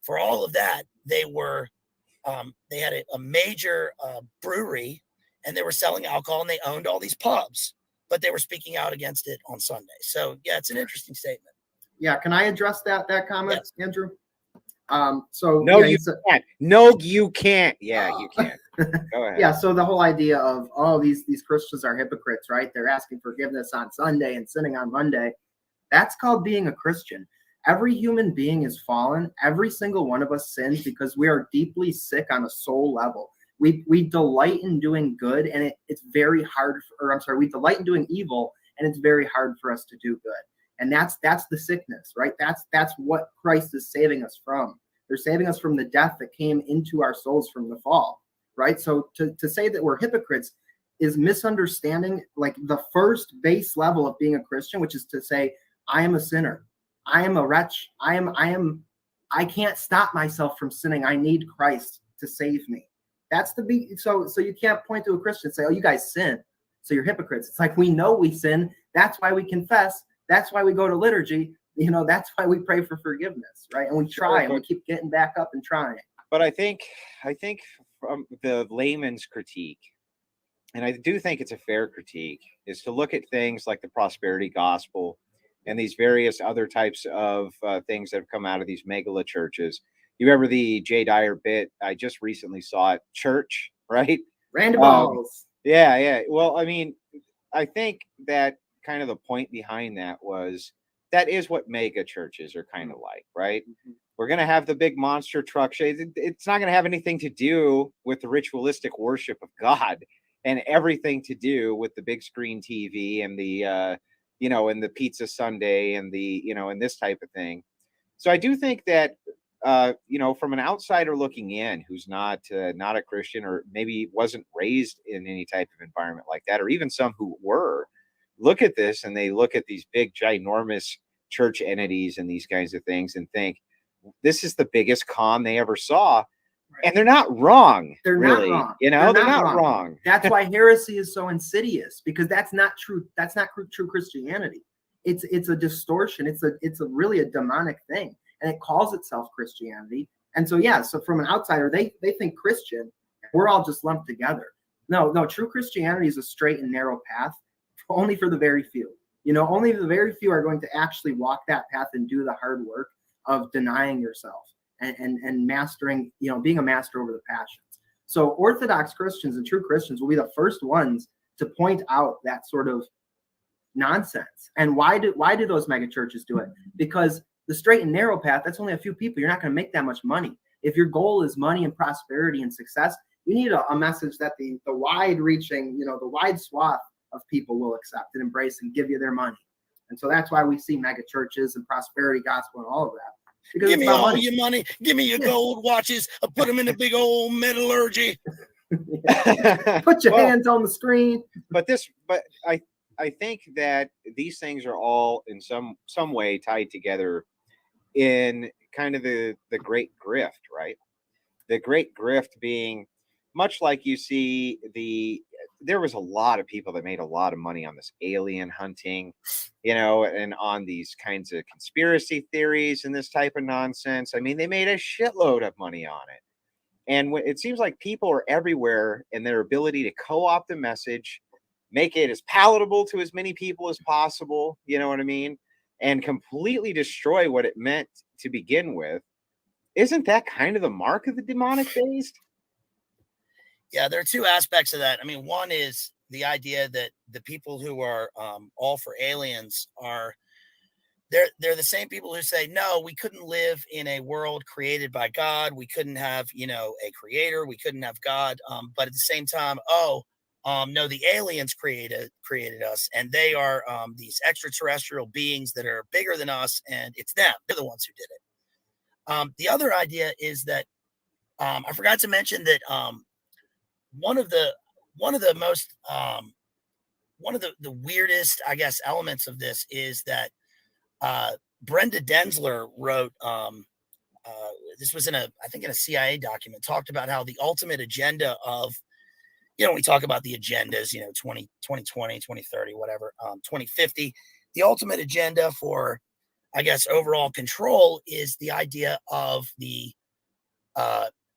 for all of that, they had a major brewery, and they were selling alcohol, and they owned all these pubs, but they were speaking out against it on Sunday. So yeah, it's an interesting statement. Yeah. Can I address that comment, Yes. Andrew? No, you can't. No, you can't. Yeah, you can. Go ahead. Yeah. So the whole idea of, these Christians are hypocrites, right? They're asking forgiveness on Sunday and sinning on Monday. That's called being a Christian. Every human being is fallen. Every single one of us sins because we are deeply sick on a soul level. We delight in doing good, and it's very hard. We delight in doing evil, and it's very hard for us to do good. And that's the sickness, right? That's what Christ is saving us from. They're saving us from the death that came into our souls from the fall, right? So to say that we're hypocrites is misunderstanding like the first base level of being a Christian, which is to say, I am a sinner. I am a wretch. I can't stop myself from sinning. I need Christ to save me. That's so you can't point to a Christian and say, oh, you guys sin, so you're hypocrites. It's like, we know we sin. That's why we confess. That's why we go to liturgy. that's why we pray for forgiveness, right? And we try and we keep getting back up and trying. But I think from the layman's critique, and I do think it's a fair critique, is to look at things like the prosperity gospel and these various other types of things that have come out of these megala churches. You remember the Jay Dyer bit? I just recently saw it. Church, right? Random balls. Yeah. Well, I mean, I think that kind of the point behind that was that is what mega churches are kind of like, right? Mm-hmm. We're going to have the big monster truck. It's not going to have anything to do with the ritualistic worship of God and everything to do with the big screen TV and the, and the pizza Sunday and the, and this type of thing. So I do think that, from an outsider looking in, who's not a Christian or maybe wasn't raised in any type of environment like that, or even some who were, look at this and they look at these big, ginormous church entities and these kinds of things and think, this is the biggest con they ever saw. Right. And they're not wrong. They're really. Not wrong. They're not wrong. That's why heresy is so insidious, because that's not true. That's not true Christianity. It's a distortion. It's a really a demonic thing, and it calls itself Christianity. And so so from an outsider, they think Christian. We're all just lumped together. No. True Christianity is a straight and narrow path, only for the very few. Only the very few are going to actually walk that path and do the hard work of denying yourself and mastering, being a master over the passions. So Orthodox Christians and true Christians will be the first ones to point out that sort of nonsense. And why do those mega churches do it? Because the straight and narrow path, that's only a few people. You're not going to make that much money. If your goal is money and prosperity and success, you need a message that the wide reaching, the wide swath of people will accept and embrace and give you their money. And so that's why we see mega churches and prosperity gospel and all of that. Because give me all your money. Give me your gold watches. I'll put them in a big old metallurgy. Put your hands on the screen. But I think that these things are all in some way tied together in kind of the great grift, right? The great grift being much like you see there was a lot of people that made a lot of money on this alien hunting, and on these kinds of conspiracy theories and this type of nonsense. I mean, they made a shitload of money on it. And it seems like people are everywhere in their ability to co-opt the message, make it as palatable to as many people as possible, you know what I mean? And completely destroy what it meant to begin with. Isn't that kind of the mark of the demonic based? Yeah, there are two aspects of that. I mean, one is the idea that the people who are all for aliens they're the same people who say, no, we couldn't live in a world created by God. We couldn't have, a creator. We couldn't have God. But at the same time, no, the aliens created us, and they are these extraterrestrial beings that are bigger than us, and it's them. They're the ones who did it. The other idea is that I forgot to mention that one of the weirdest, I guess, elements of this is that Brenda Densler wrote, this was in a CIA document, talked about how the ultimate agenda of, we talk about the agendas, 2020, 2030, whatever, 2050, the ultimate agenda for, I guess, overall control is the idea of the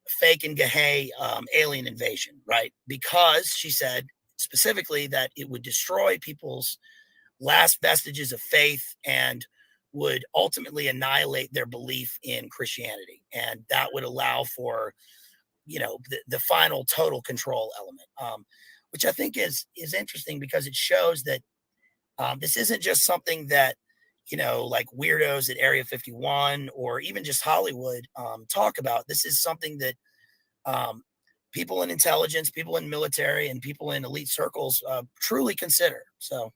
fake and Gahay alien invasion, right? Because she said specifically that it would destroy people's last vestiges of faith and would ultimately annihilate their belief in Christianity. And that would allow for, the final total control element, which I think is interesting because it shows that this isn't just something that, like weirdos at Area 51 or even just Hollywood talk about. This is something that people in intelligence, people in military, and people in elite circles truly consider. So,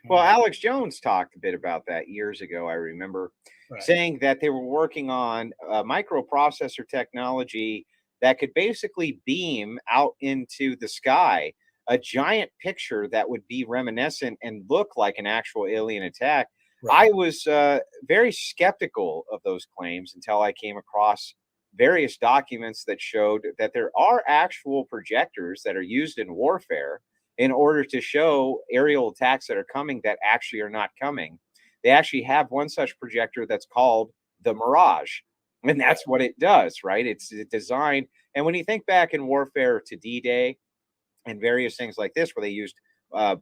well, Alex Jones talked a bit about that years ago. I remember saying that they were working on microprocessor technology that could basically beam out into the sky a giant picture that would be reminiscent and look like an actual alien attack. Right. I was very skeptical of those claims until I came across various documents that showed that there are actual projectors that are used in warfare in order to show aerial attacks that are coming that actually are not coming. They actually have one such projector that's called the Mirage. And that's what it does, right? It's designed. And when you think back in warfare to D-Day and various things like this, where they used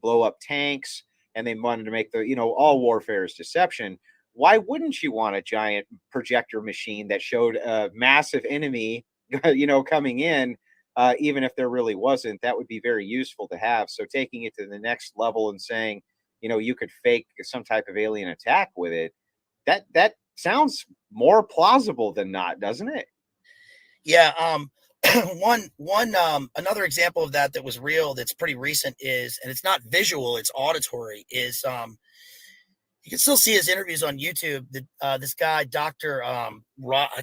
blow up tanks and they wanted to make all warfare is deception. Why wouldn't you want a giant projector machine that showed a massive enemy, coming in, even if there really wasn't? That would be very useful to have. So taking it to the next level and saying, you could fake some type of alien attack with it, that sounds more plausible than not, doesn't it? Yeah. Another example of that was real, that's pretty recent, is, and it's not visual, it's auditory, is you can still see his interviews on YouTube. This guy, Dr. I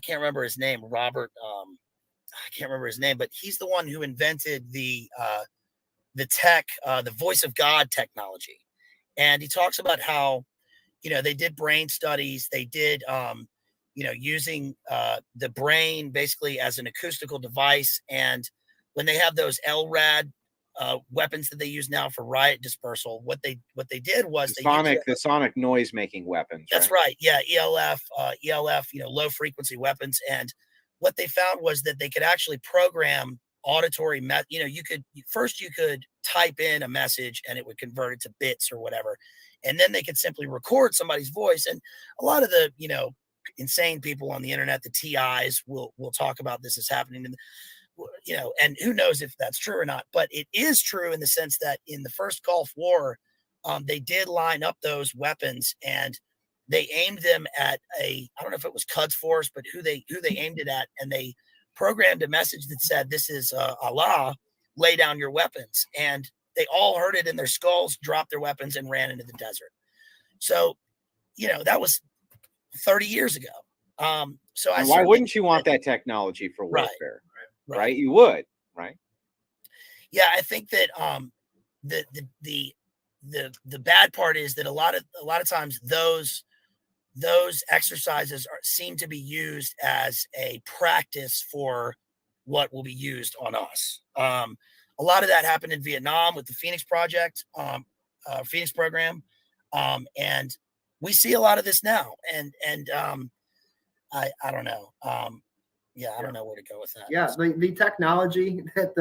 can't remember his name, Robert, I can't remember his name, but he's the one who invented the tech, the voice of God technology. And he talks about how, they did brain studies. They did, using the brain basically as an acoustical device. And when they have those LRAD weapons that they use now for riot dispersal, what they did was the sonic noise making weapons. That's right. Yeah, ELF, low frequency weapons. And what they found was that they could actually program auditory you could type in a message and it would convert it to bits or whatever, and then they could simply record somebody's voice. And a lot of the insane people on the internet, the TIs, will talk about this as happening in and who knows if that's true or not, but it is true in the sense that in the first Gulf War, they did line up those weapons and they aimed them at I don't know if it was Quds Force, but who they aimed it at, and they programmed a message that said, "This is Allah, lay down your weapons." And they all heard it in their skulls, dropped their weapons, and ran into the desert. So, that was 30 years ago. So why wouldn't you want that technology for warfare? Right? You would, right? Yeah, I think that the bad part is that a lot of times those exercises seem to be used as a practice for what will be used on us. A lot of that happened in Vietnam with the Phoenix Project, Phoenix program, and we see a lot of this now. And I don't know. I don't know where to go with that. Yeah, the technology that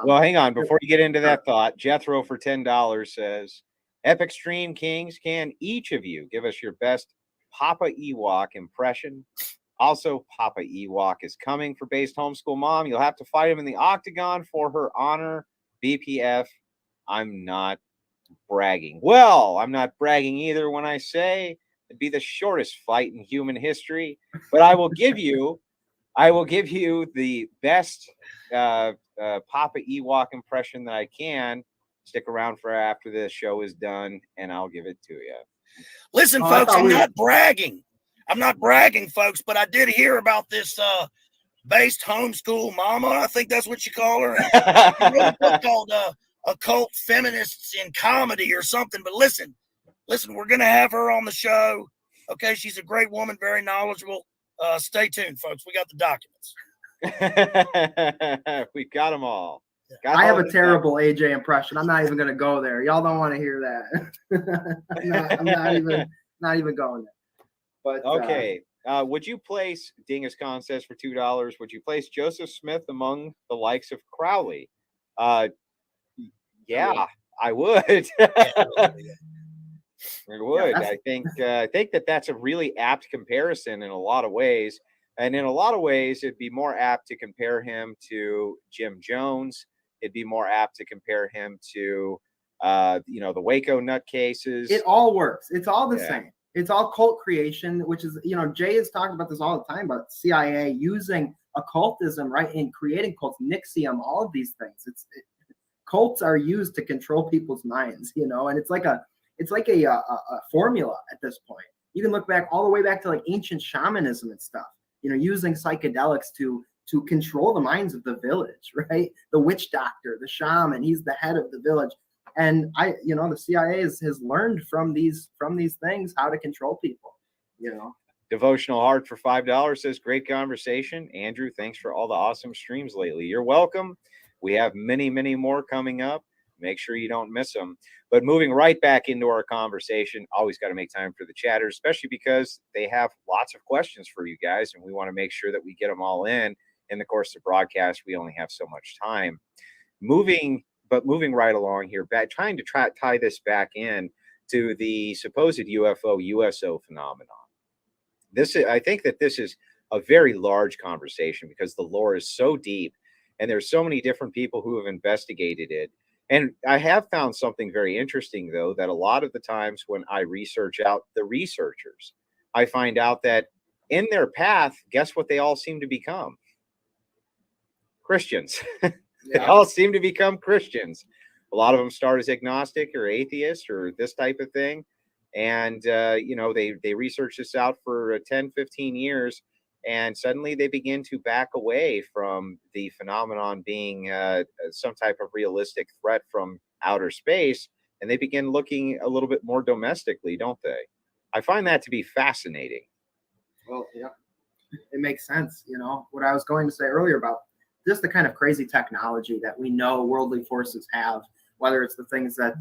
well, hang on before you get into that thought. Jethro for $10 says, "Epic Stream Kings, can each of you give us your best Papa Ewok impression? Also, Papa Ewok is coming for Based Homeschool Mom. You'll have to fight him in the octagon for her honor. BPF. I'm not bragging." Well, I'm not bragging either when I say it'd be the shortest fight in human history, but I will give you the best Papa Ewok impression that I can. Stick around for after the show is done, and I'll give it to you. Listen, folks, I'm not bragging. I'm not bragging, folks, but I did hear about this Based Homeschool Mama. I think that's what you call her. She wrote a book called Occult Feminists in Comedy or something. But listen, we're going to have her on the show. Okay, she's a great woman, very knowledgeable. Stay tuned, folks. We got the documents. We've got them all. I have a terrible AJ impression. I'm not even going to go there. Y'all don't want to hear that. I'm not even going there. But okay. Would you place, Dingus Khan says for $2, would you place Joseph Smith among the likes of Crowley? Yeah, I would. I would. Yeah, I think that's a really apt comparison in a lot of ways. And in a lot of ways, it'd be more apt to compare him to Jim Jones. It'd be more apt to compare him to, the Waco nutcases. It all works. It's all the same. It's all cult creation, which is, Jay has talked about this all the time about CIA using occultism, right, in creating cults, NXIVM, all of these things. Cults are used to control people's minds, and it's like a formula at this point. You can look back all the way back to like ancient shamanism and stuff, using psychedelics to control the minds of the village, right? The witch doctor, the shaman, he's the head of the village. And the CIA has learned from these things how to control people, Devotional Heart for $5 says, "Great conversation. Andrew, thanks for all the awesome streams lately." You're welcome. We have many, many more coming up. Make sure you don't miss them. But moving right back into our conversation, always got to make time for the chatters, especially because they have lots of questions for you guys, and we want to make sure that we get them all in the course of the broadcast. We only have so much time. Moving right along here, trying to tie this back in to the supposed UFO USO phenomenon. I think that this is a very large conversation because the lore is so deep, and there's so many different people who have investigated it. And I have found something very interesting, though, that a lot of the times when I research out the researchers, I find out that in their path, guess what they all seem to become? Christians. They all seem to become Christians. A lot of them start as agnostic or atheist or this type of thing. And, they research this out for 10, 15 years. And suddenly they begin to back away from the phenomenon being some type of realistic threat from outer space. And they begin looking a little bit more domestically, don't they? I find that to be fascinating. Well, yeah, it makes sense. What I was going to say earlier about just the kind of crazy technology that we know worldly forces have, whether it's the things that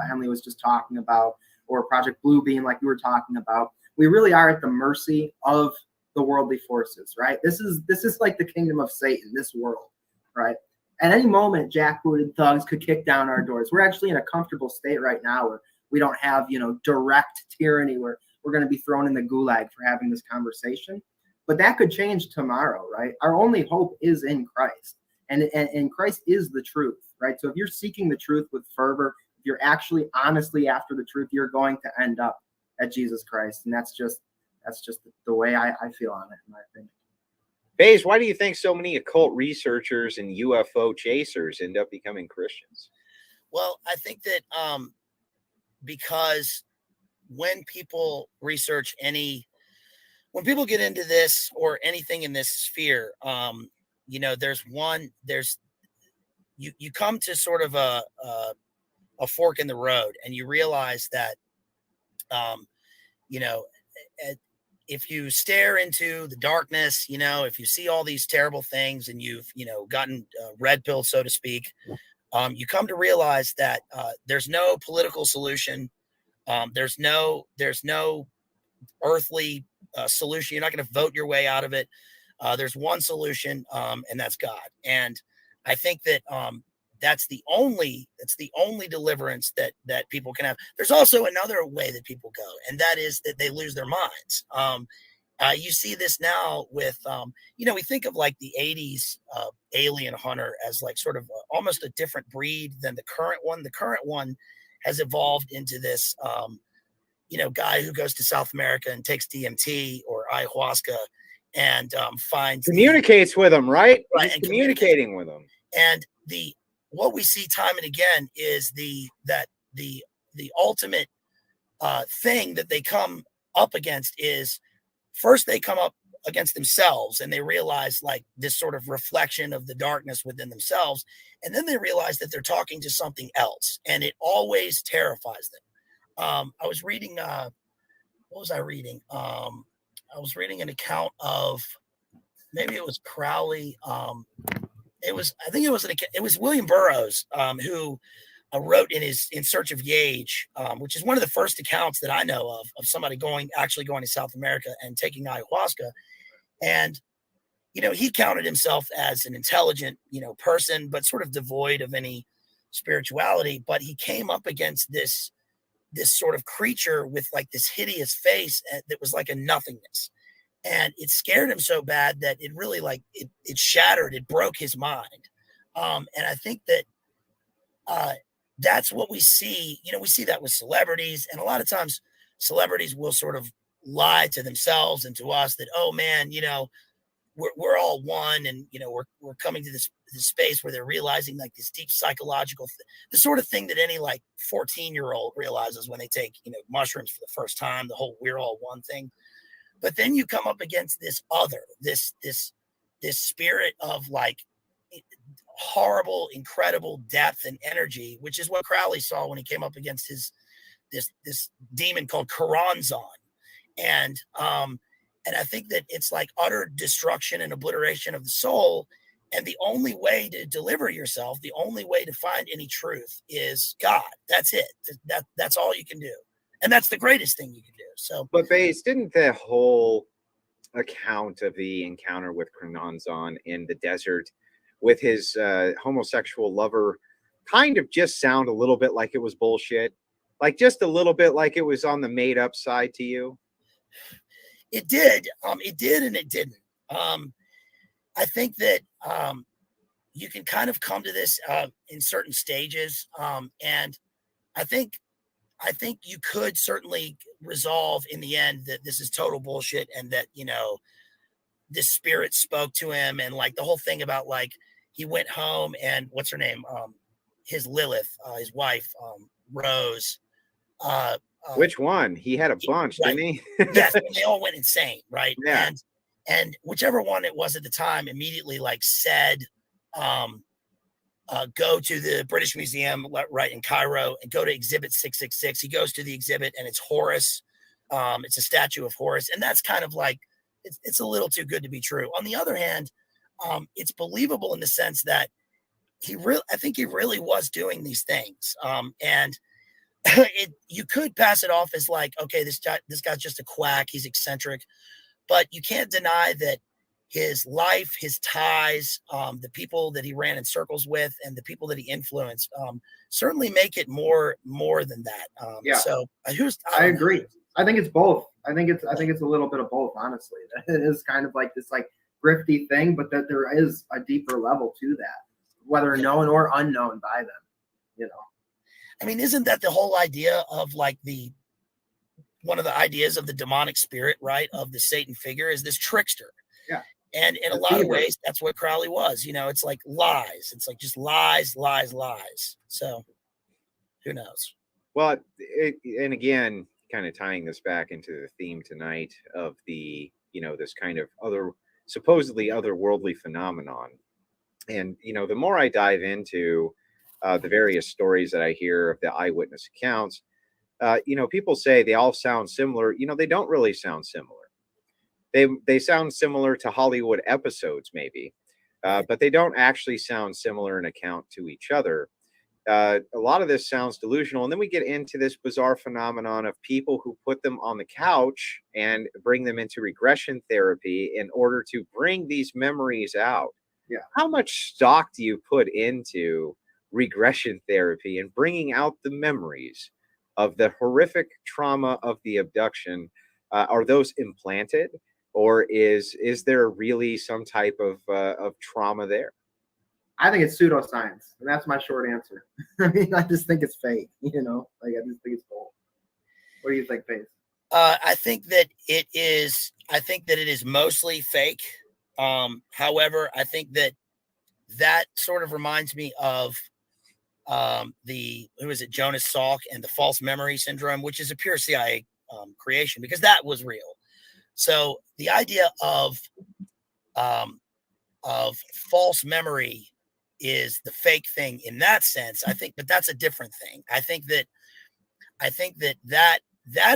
Henley was just talking about, or Project Blue Beam, like you were talking about. We really are at the mercy of the worldly forces, right? This is like the kingdom of Satan, this world, right? At any moment, jackbooted thugs could kick down our doors. We're actually in a comfortable state right now where we don't have, direct tyranny where we're going to be thrown in the gulag for having this conversation. But that could change tomorrow, right? Our only hope is in Christ. And Christ is the truth, right? So if you're seeking the truth with fervor, if you're actually honestly after the truth, you're going to end up at Jesus Christ. And that's just the way I feel on it, in my opinion. Baze, why do you think so many occult researchers and UFO chasers end up becoming Christians? Well, I think that because when people research when people get into this or anything in this sphere, you come to sort of a fork in the road, and you realize that, if you stare into the darkness, if you see all these terrible things and you've, gotten red pilled, so to speak, you come to realize that there's no political solution. There's no earthly solution. You're not going to vote your way out of it. There's one solution, and that's God. And I think that that's the only deliverance that people can have. There's also another way that people go, and that is that they lose their minds. You see this now with, we think of like the 80s alien hunter as like sort of almost a different breed than the current one. The current one has evolved into this, guy who goes to South America and takes DMT or ayahuasca and communicates with them, right? Right, and communicating with them. And what we see time and again is the ultimate thing that they come up against is, first they come up against themselves and they realize like this sort of reflection of the darkness within themselves. And then they realize that they're talking to something else, and it always terrifies them. I was reading, what was I reading? I was reading an account of, maybe it was Crowley. It was William Burroughs, who wrote in In Search of Yage, which is one of the first accounts that I know of somebody actually going to South America and taking ayahuasca. And, he counted himself as an intelligent, person, but sort of devoid of any spirituality. But he came up against this sort of creature with like this hideous face that was like a nothingness. And it scared him so bad that it really it shattered, it broke his mind. And I think that that's what we see. We see that with celebrities. And a lot of times celebrities will sort of lie to themselves and to us that, oh man, we're all one. And, we're coming to this space where they're realizing like this deep psychological, the sort of thing that any like 14-year-old realizes when they take, mushrooms for the first time, the whole we're all one thing. But then you come up against this other, this spirit of like horrible, incredible depth and energy, which is what Crowley saw when he came up against this demon called Karanzan. And I think that it's like utter destruction and obliteration of the soul. And the only way to deliver yourself, the only way to find any truth is God. That's it. That's all you can do. And that's the greatest thing you can do. So, But Base, didn't the whole account of the encounter with Krenanzon in the desert with his homosexual lover kind of just sound a little bit like it was bullshit? Like just a little bit like it was on the made up side to you? it did. It did and it didn't. I think that you can kind of come to this in certain stages. And I think you could certainly resolve in the end that this is total bullshit and that, this spirit spoke to him, and like the whole thing about like he went home and what's her name? His Lilith, his wife, Rose. Which one? He had a bunch, right. didn't he? Yes, they all went insane, right? Yeah. And whichever one it was at the time immediately like said, go to the British Museum, right, in Cairo, and go to exhibit 666. He goes to the exhibit and it's Horus. It's a statue of Horus. And that's kind of like, it's a little too good to be true. On the other hand, it's believable in the sense that I think he really was doing these things. And you could pass it off as like, okay, this guy's just a quack. He's eccentric, but you can't deny that his life, his ties, the people that he ran in circles with, and the people that he influenced, certainly make it more than that. Yeah. So I agree. I think it's both. I think it's a little bit of both. Honestly, it is kind of like this like grifty thing, but that there is a deeper level to that, whether known or unknown by them. I mean, isn't that the whole idea of like one of the ideas of the demonic spirit, right? Of the Satan figure is this trickster. Yeah. And in a lot of ways, that's what Crowley was. It's like lies. It's like just lies, lies, lies. So who knows? Well, and again, kind of tying this back into the theme tonight of the, this kind of supposedly otherworldly phenomenon. And, the more I dive into the various stories that I hear of the eyewitness accounts, people say they all sound similar. They don't really sound similar. They sound similar to Hollywood episodes, maybe, but they don't actually sound similar in account to each other. A lot of this sounds delusional. And then we get into this bizarre phenomenon of people who put them on the couch and bring them into regression therapy in order to bring these memories out. Yeah. How much stock do you put into regression therapy and bringing out the memories of the horrific trauma of the abduction? Are those implanted? Or is there really some type of trauma there? I think it's pseudoscience, and that's my short answer. I mean, I just think it's fake. I just think it's bull. What do you think, Pace? I think that it is. I think that it is mostly fake. However, I think that sort of reminds me of Jonas Salk and the false memory syndrome, which is a pure CIA creation, because that was real. So the idea of false memory is the fake thing in that sense. I think, but that's a different thing. I think that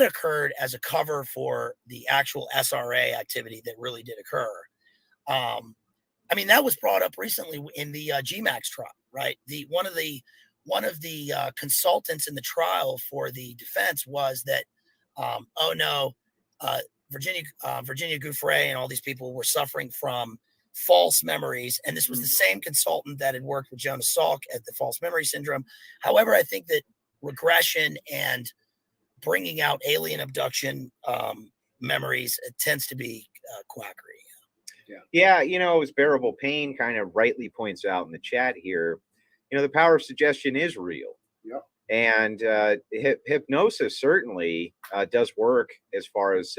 occurred as a cover for the actual SRA activity that really did occur. I mean, that was brought up recently in the GMAX trial, right? One of the consultants in the trial for the defense was that, Virginia Gouffre and all these people were suffering from false memories. And this was the same consultant that had worked with Jonas Salk at the false memory syndrome. However, I think that regression and bringing out alien abduction memories, it tends to be quackery. Yeah, as Bearable Pain kind of rightly points out in the chat here, the power of suggestion is real. Yep. And hypnosis certainly does work as far as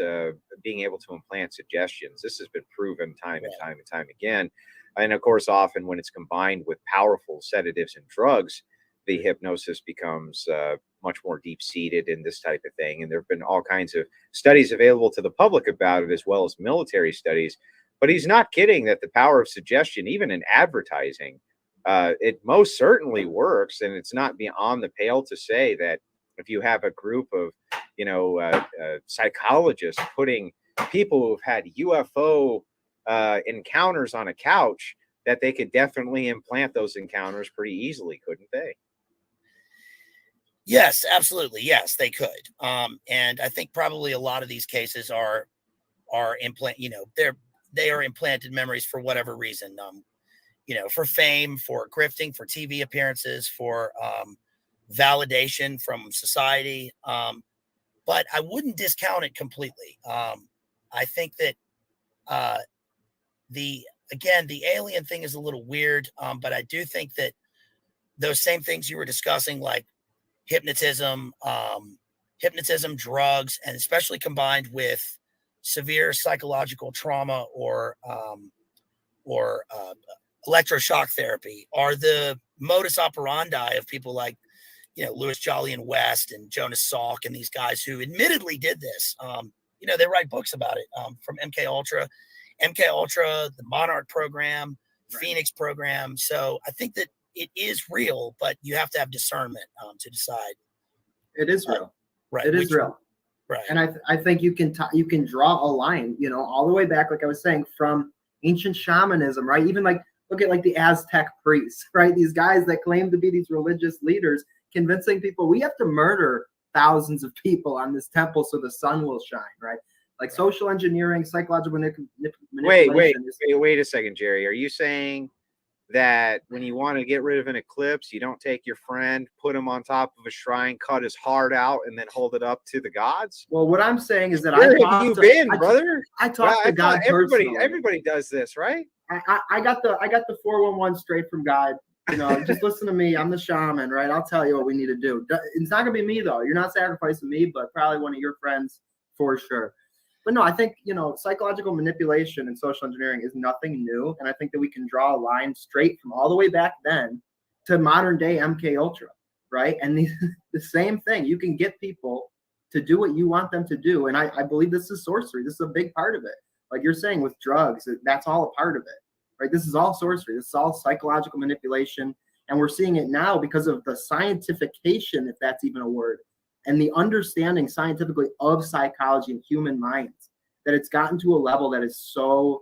being able to implant suggestions. This has been proven time and time and time again. And of course, often when it's combined with powerful sedatives and drugs, the hypnosis becomes much more deep-seated in this type of thing. And there have been all kinds of studies available to the public about it, as well as military studies. But he's not kidding that the power of suggestion, even in advertising, it most certainly works. And it's not beyond the pale to say that if you have a group of, psychologists putting people who've had UFO encounters on a couch, that they could definitely implant those encounters pretty easily, couldn't they? Yes, absolutely. Yes, they could. And I think probably a lot of these cases are implant, they are implanted memories for whatever reason. For fame, for grifting, for TV appearances, for validation from society. But I wouldn't discount it completely. I think that the alien thing is a little weird, but I do think that those same things you were discussing, like hypnotism, drugs, and especially combined with severe psychological trauma or electroshock therapy, are the modus operandi of people like Louis Jolly and West and Jonas Salk and these guys who admittedly did this. They write books about it, from MK Ultra, the Monarch program, right. Phoenix program. So I think that it is real, but you have to have discernment to decide. It is real, right? It is real, right? And I think you can draw a line, all the way back, like I was saying, from ancient shamanism, right? Even look at the Aztec priests, right? These guys that claim to be these religious leaders, convincing people we have to murder thousands of people on this temple so the sun will shine, right? Like social engineering, psychological manipulation. Wait a second, Jerry. Are you saying that when you want to get rid of an eclipse, you don't take your friend, put him on top of a shrine, cut his heart out, and then hold it up to the gods? Well, what I'm saying is that Where have you been, brother? I talked to God personally. Everybody does this, right? I got the 411 straight from God. Just listen to me. I'm the shaman, right? I'll tell you what we need to do. It's not gonna be me though. You're not sacrificing me, but probably one of your friends for sure. But no, I think, psychological manipulation and social engineering is nothing new. And I think that we can draw a line straight from all the way back then to modern day MK Ultra, right? And the same thing, you can get people to do what you want them to do. And I believe this is sorcery. This is a big part of it. Like you're saying with drugs, that's all a part of it, right? This is all sorcery. This is all psychological manipulation. And we're seeing it now because of the scientification, if that's even a word, and the understanding scientifically of psychology and human minds, that it's gotten to a level that is so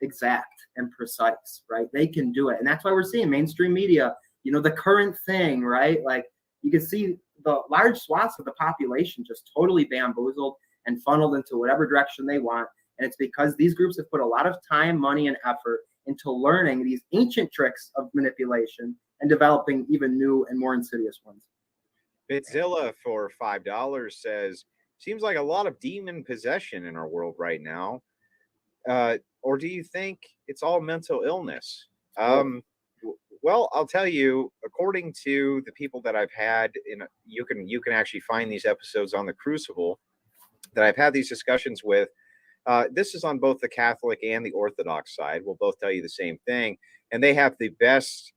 exact and precise, right? They can do it. And that's why we're seeing mainstream media, the current thing, right? Like you can see the large swaths of the population just totally bamboozled and funneled into whatever direction they want. And it's because these groups have put a lot of time, money, and effort into learning these ancient tricks of manipulation and developing even new and more insidious ones. Bitzilla for $5 says, seems like a lot of demon possession in our world right now. Or do you think it's all mental illness? Well, I'll tell you, according to the people that I've had, you can actually find these episodes on the Crucible that I've had these discussions with. This is on both the Catholic and the Orthodox side. We'll both tell you the same thing. And they have the best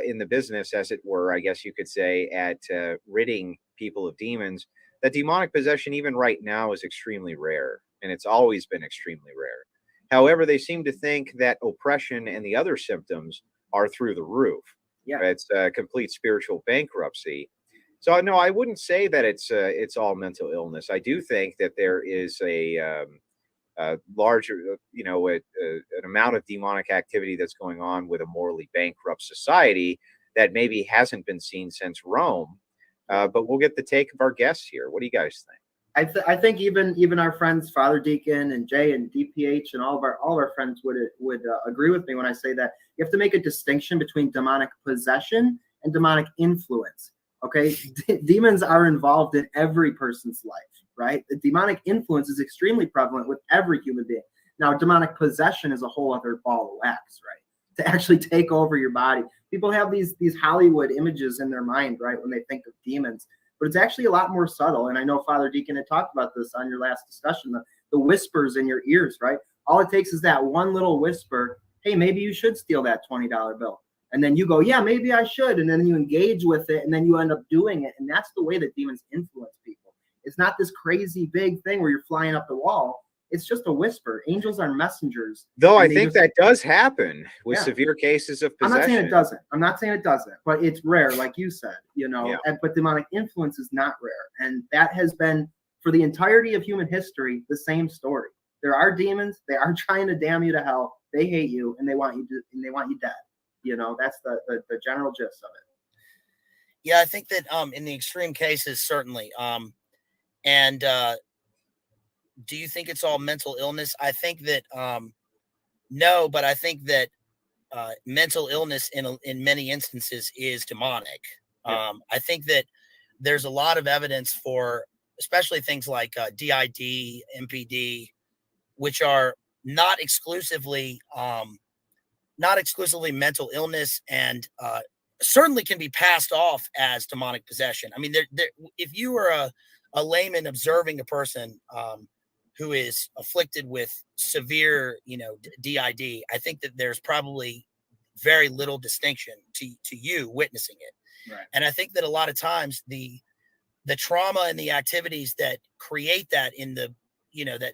in the business, as it were, I guess you could say, at ridding people of demons. That demonic possession, even right now, is extremely rare. And it's always been extremely rare. However, they seem to think that oppression and the other symptoms are through the roof. Yeah, it's complete spiritual bankruptcy. So no, I wouldn't say that it's all mental illness. I do think that there is a larger, an amount of demonic activity that's going on with a morally bankrupt society that maybe hasn't been seen since Rome. But we'll get the take of our guests here. What do you guys think? I think even our friends Father Deacon and Jay and DPH and all of our friends would agree with me when I say that you have to make a distinction between demonic possession and demonic influence. Okay, demons are involved in every person's life, right? The demonic influence is extremely prevalent with every human being. Now, demonic possession is a whole other ball of wax, right? To actually take over your body. People have these Hollywood images in their mind, right, when they think of demons. But it's actually a lot more subtle. And I know Father Deacon had talked about this on your last discussion, the whispers in your ears, right? All it takes is that one little whisper, hey, maybe you should steal that $20 bill. And then you go, yeah, maybe I should. And then you engage with it, and then you end up doing it. And that's the way that demons influence people. It's not this crazy big thing where you're flying up the wall. It's just a whisper. Angels are messengers. Though I think that does happen with severe cases of possession. I'm not saying it doesn't, but it's rare, like you said, but demonic influence is not rare. And that has been, for the entirety of human history, the same story. There are demons. They are trying to damn you to hell. they hate you and they want you dead. You know, that's the general gist of it. Yeah, I think that in the extreme cases, certainly. And do you think it's all mental illness? I think that no, but I think that mental illness in many instances is demonic. Yeah. I think that there's a lot of evidence for, especially things like DID, MPD, which are not exclusively mental illness, and certainly can be passed off as demonic possession. I mean, if you are a layman observing a person who is afflicted with severe, DID, I think that there's probably very little distinction to you witnessing it. Right. And I think that a lot of times the trauma and the activities that create that in the,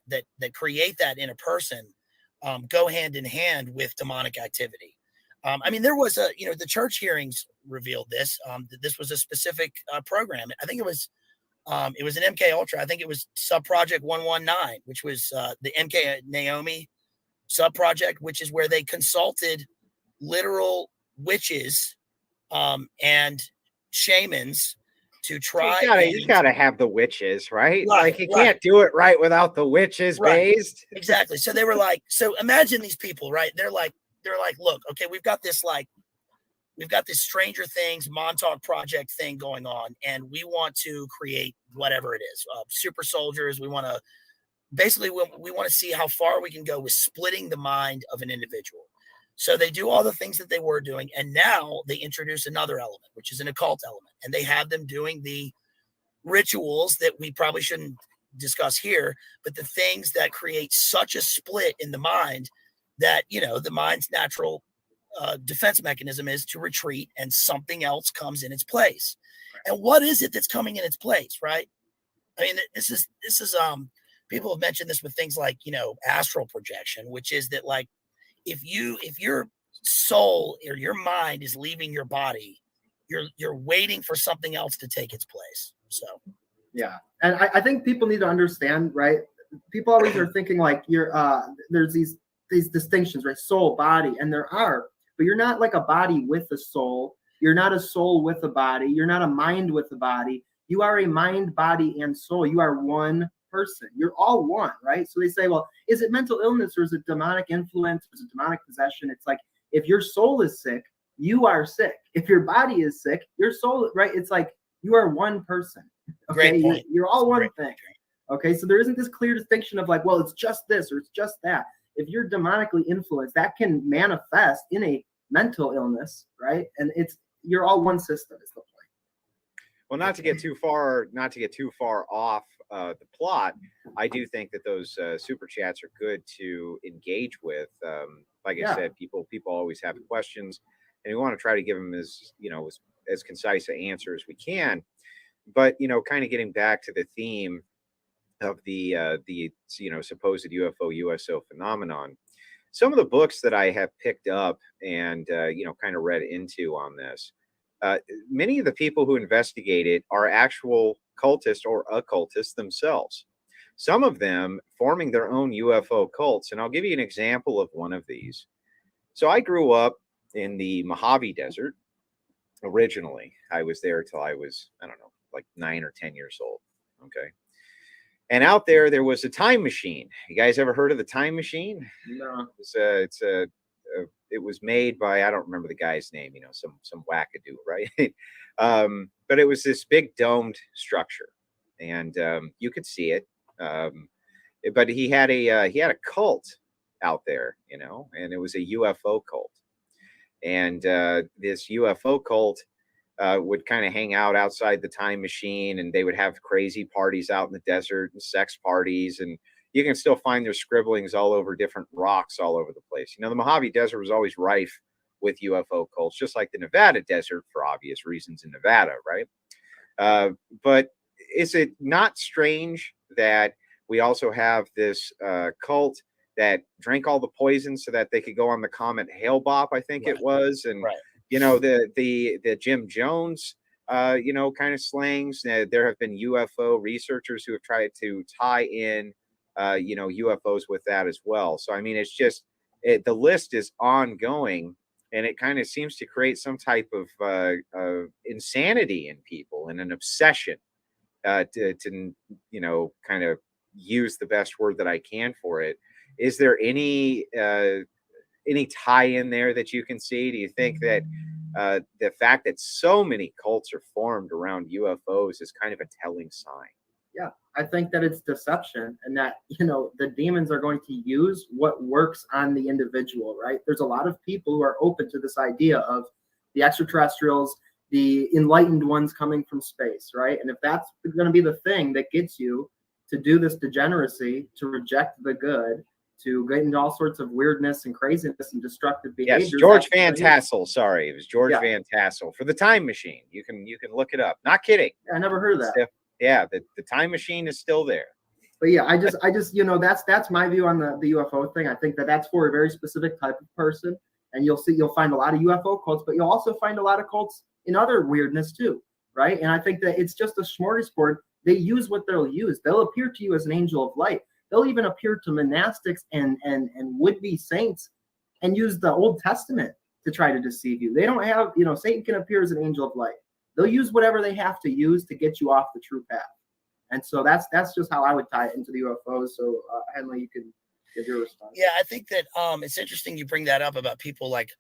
that create that in a person go hand in hand with demonic activity. I mean, there was the church hearings revealed this. That this was a specific program. I think it was an MK Ultra. I think it was Sub Project 119, which was the MK Naomi sub project, which is where they consulted literal witches and shamans to try. You gotta have the witches, right? Right, Like you right. can't do it right without the witches, Right. based. Exactly. So they were like, so imagine these people, right? They're like, look, okay, we've got this Stranger Things Montauk project thing going on, and we want to create whatever it is, super soldiers. We want to basically, we want to see how far we can go with splitting the mind of an individual. So they do all the things that they were doing, and now they introduce another element, which is an occult element, and they have them doing the rituals that we probably shouldn't discuss here, but the things that create such a split in the mind that, the mind's natural defense mechanism is to retreat, and something else comes in its place. And what is it that's coming in its place, right? I mean, this is people have mentioned this with things like, astral projection, which is that, like, if your soul or your mind is leaving your body, you're waiting for something else to take its place. So yeah, and I think people need to understand, right? People always are thinking like there's these distinctions, right? Soul, body, and there are, but you're not like a body with a soul. You're not a soul with a body. You're not a mind with a body. You are a mind, body, and soul. You are one person. You're all one, right? So they say, well, is it mental illness or is it demonic influence? Or is it demonic possession? It's like, if your soul is sick, you are sick. If your body is sick, your soul, right? It's like you are one person. Okay, you're all one thing. Okay, so there isn't this clear distinction of like, well, it's just this or it's just that. If you're demonically influenced, that can manifest in a mental illness, right? And you're all one system is the point. Well, not to get too far off the plot, I do think that those super chats are good to engage with. Like I said, people always have questions, and we want to try to give them as concise an answer as we can. But kind of getting back to the theme of the supposed UFO USO phenomenon, some of the books that I have picked up and kind of read into on this. Many of the people who investigate it are actual cultists or occultists themselves. Some of them forming their own UFO cults. And I'll give you an example of one of these. So I grew up in the Mojave Desert originally. I was there till I was, I don't know, like 9 or 10 years old. Okay. And out there was a time machine. You guys ever heard of the time machine? No. It was made by, I don't remember the guy's name, some wackadoo, right? But it was this big domed structure, and you could see it. But he had a cult out there, and it was a UFO cult. And this UFO cult would kind of hang out outside the time machine, and they would have crazy parties out in the desert and sex parties, and you can still find their scribblings all over different rocks all over the place. The Mojave Desert was always rife with UFO cults, just like the Nevada desert for obvious reasons in Nevada, right? But is it not strange that we also have this cult that drank all the poison so that they could go on the comet Hale-Bopp, I think it was, and the Jim Jones kind of slangs. There have been UFO researchers who have tried to tie in UFOs with that as well. So I mean, it's the list is ongoing, and it kind of seems to create some type of insanity in people and an obsession to kind of use the best word that I can for it. Is there any tie in there that you can see? Do you think that the fact that so many cults are formed around UFOs is kind of a telling sign? Yeah, I think that it's deception, and that, the demons are going to use what works on the individual, right? There's a lot of people who are open to this idea of the extraterrestrials, the enlightened ones coming from space, right? And if that's going to be the thing that gets you to do this degeneracy, to reject the good, to get into all sorts of weirdness and craziness and destructive behaviors. Yes, George Van Tassel. Sorry, it was George Van Tassel for the Time Machine. You can look it up. Not kidding. I never heard of that. Yeah, the Time Machine is still there. But yeah, I just that's my view on the UFO thing. I think that that's for a very specific type of person, and you'll find a lot of UFO cults, but you'll also find a lot of cults in other weirdness too, right? And I think that it's just a smorgasbord. They use what they'll use. They'll appear to you as an angel of light. They'll even appear to monastics and would-be saints and use the Old Testament to try to deceive you. They don't have, Satan can appear as an angel of light. They'll use whatever they have to use to get you off the true path. And so that's just how I would tie it into the UFOs. So Henley, you can give your response. Yeah, I think that it's interesting you bring that up about people like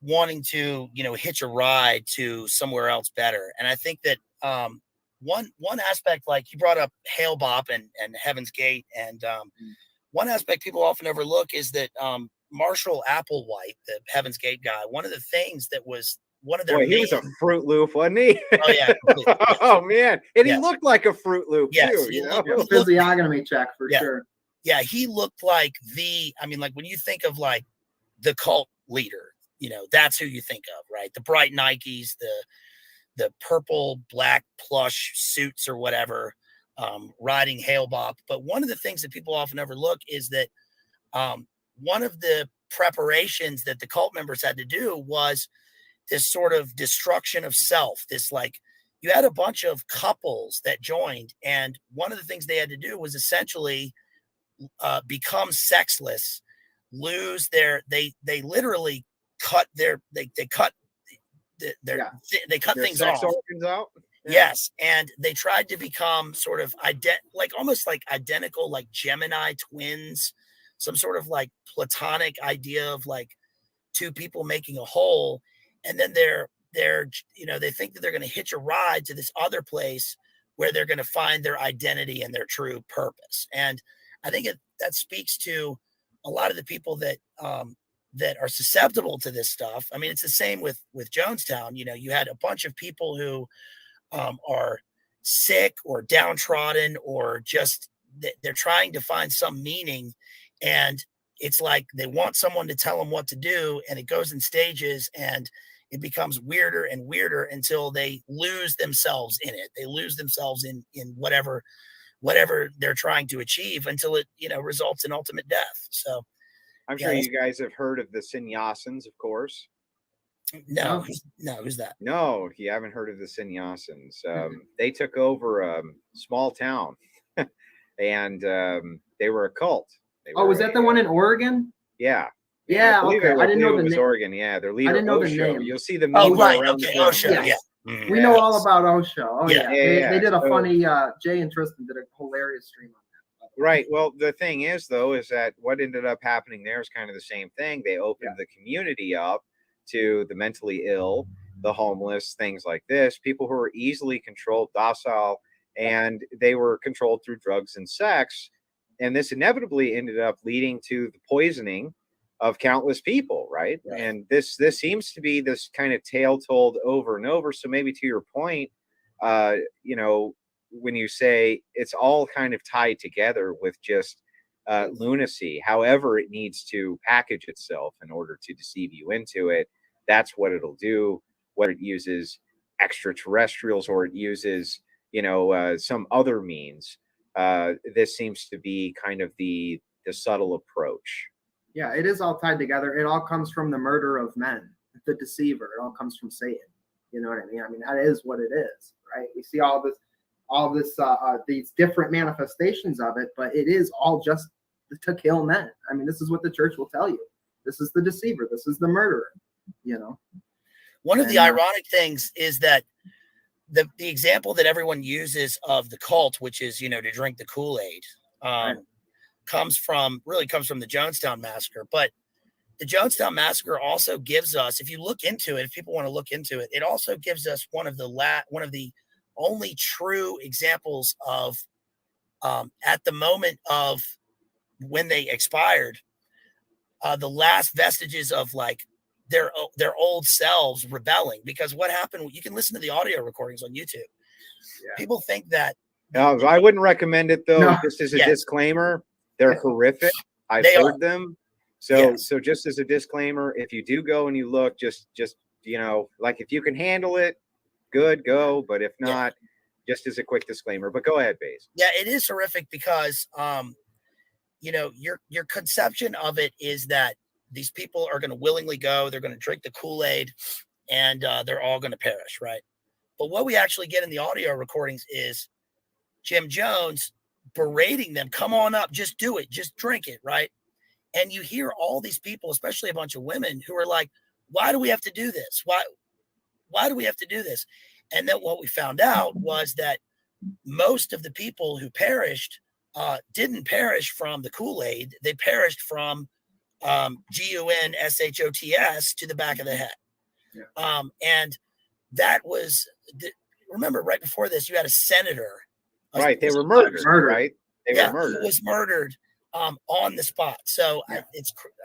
wanting to, hitch a ride to somewhere else better. And I think that one aspect, like you brought up Hale Bopp and Heaven's Gate, and one aspect people often overlook is that Marshall Applewhite, the Heaven's Gate guy, one of the things that was one of their he was a Fruit Loop, wasn't he? Oh yeah. Oh man, and he looked like a Fruit Loop too. Physiognomy check for sure. Yeah, he looked like like when you think of like the cult leader, that's who you think of, right? The bright Nikes, the purple black plush suits or whatever, riding Hale Bopp. But one of the things that people often overlook is that one of the preparations that the cult members had to do was this sort of destruction of self. This, like, you had a bunch of couples that joined, and one of the things they had to do was essentially become sexless, lose their, they literally cut their, they cut they cut their things sex off. organs out. Yeah. Yes, and they tried to become sort of almost like identical, like Gemini twins, some sort of like platonic idea of like two people making a whole, and then they're they think that they're going to hitch a ride to this other place where they're going to find their identity and their true purpose. And I think that speaks to a lot of the people that that are susceptible to this stuff. I mean, it's the same with Jonestown. You had a bunch of people who are sick or downtrodden, or just they're trying to find some meaning, and it's like they want someone to tell them what to do, and it goes in stages, and it becomes weirder and weirder until they lose themselves in it. They lose themselves in whatever they're trying to achieve, until it results in ultimate death. So I'm sure you guys have heard of the Sannyasins, of course. No, who's that? No, you haven't heard of the Sannyasins. They took over a small town, and they were a cult. Was that the one in Oregon? Yeah. Yeah, okay. I didn't know the name. Oregon. Yeah, their leader. I didn't know the Osho. name. You'll see the meme around okay, the Osho. Yes. Yeah. We know all about Osho. Oh yeah. They did a so, funny. Jay and Tristan did a hilarious stream on that. Right. Well, the thing is, though, is that what ended up happening there is kind of the same thing. They opened the community up to the mentally ill, the homeless, things like this, people who are easily controlled, docile, and they were controlled through drugs and sex. And this inevitably ended up leading to the poisoning of countless people, right? And this seems to be this kind of tale told over and over. So maybe to your point, when you say it's all kind of tied together with just lunacy, however it needs to package itself in order to deceive you into it, that's what it'll do. Whether it uses extraterrestrials or it uses, some other means, this seems to be kind of the subtle approach. Yeah, it is all tied together. It all comes from the murder of men, the deceiver. It all comes from Satan. You know what I mean? I mean, that is what it is, right? We see all this, these different manifestations of it, but it is all just to kill men. I mean, this is what the church will tell you. This is the deceiver. This is the murderer. You know. One of the ironic things is that the example that everyone uses of the cult, which is, you know, to drink the Kool-Aid, comes from the Jonestown Massacre. But the Jonestown Massacre also gives us, if you look into it, if people want to look into it, it also gives us one of the only true examples of, at the moment of when they expired, the last vestiges of like their old selves rebelling. Because what happened, you can listen to the audio recordings on YouTube. People think that I wouldn't recommend it though. No. Just as a disclaimer, they're horrific. I've heard them. So just as a disclaimer, if you do go and you look, just you know, like if you can handle it, good, go. But if not, just as a quick disclaimer. But go ahead, Baze. Yeah, it is horrific because you know, your conception of it is that these people are going to willingly go, they're going to drink the Kool-Aid, and they're all going to perish, right? But what we actually get in the audio recordings is Jim Jones berating them, come on up, just do it, just drink it, right? And you hear all these people, especially a bunch of women, who are like, why do we have to do this? Why do we have to do this? And then what we found out was that most of the people who perished didn't perish from the Kool-Aid. They perished from GUNSHOTS to the back of the head. And that was, remember, right before this, you had a senator. Right, they were murdered, right? They were murdered. He was murdered on the spot. So I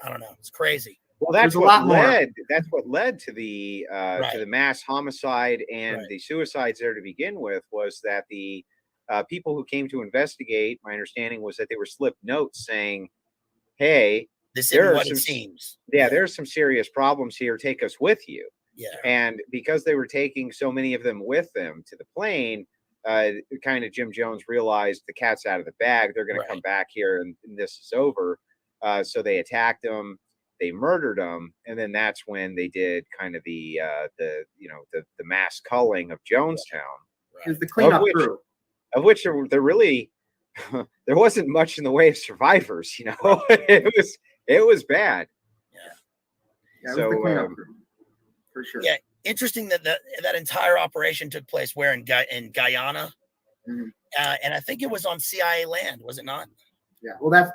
don't know, it's crazy. Well, that's what led to the mass homicide and the suicides there to begin with, was that the people who came to investigate, my understanding was that they were slipped notes saying, hey, this isn't what it seems. There's some serious problems here. Take us with you. Yeah. And because they were taking so many of them with them to the plane, kind of Jim Jones realized the cat's out of the bag. They're going to come back here and this is over. So they attacked them. They murdered them, and then that's when they did kind of the mass culling of Jonestown. It was the cleanup crew, of which there really there wasn't much in the way of survivors. You know, it was bad. Yeah, so, it was the cleanup crew, for sure. Yeah, interesting that that entire operation took place where in Guyana, and I think it was on CIA land, was it not? Yeah, well, that's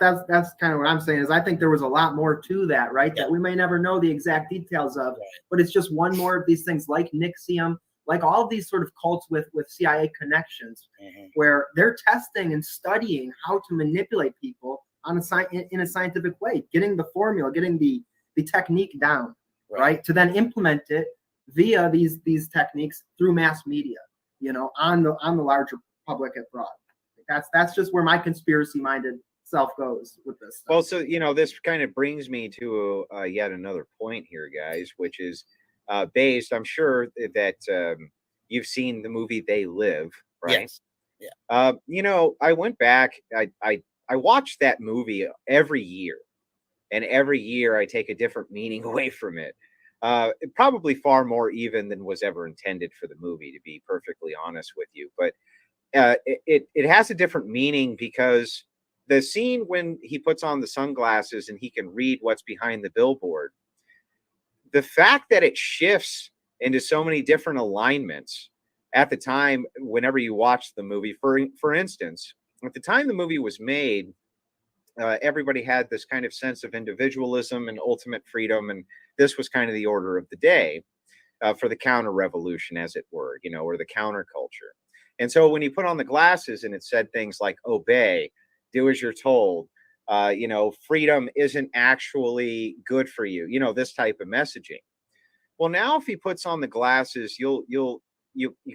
kind of what I'm saying is I think there was a lot more to that, right? That we may never know the exact details of, but it's just one more of these things like NXIVM, like all of these sort of cults with CIA connections, where they're testing and studying how to manipulate people in a scientific way, getting the formula, getting the technique down, right? To then implement it via these techniques through mass media, you know, on the larger public abroad. That's just where my conspiracy-minded self goes with this stuff. Well, so, you know, this kind of brings me to yet another point here, guys, which is based, I'm sure that you've seen the movie They Live, right? Yes. Yeah. You know, I went back, I watched that movie every year, and every year I take a different meaning away from it. Probably far more even than was ever intended for the movie, to be perfectly honest with you. But it has a different meaning because the scene when he puts on the sunglasses and he can read what's behind the billboard, the fact that it shifts into so many different alignments at the time, whenever you watch the movie, for instance, at the time the movie was made, everybody had this kind of sense of individualism and ultimate freedom. And this was kind of the order of the day for the counter revolution, as it were, you know, or the counterculture. And so when you put on the glasses and it said things like obey, do as you're told, you know, freedom isn't actually good for you, you know, this type of messaging. Well, now if he puts on the glasses, you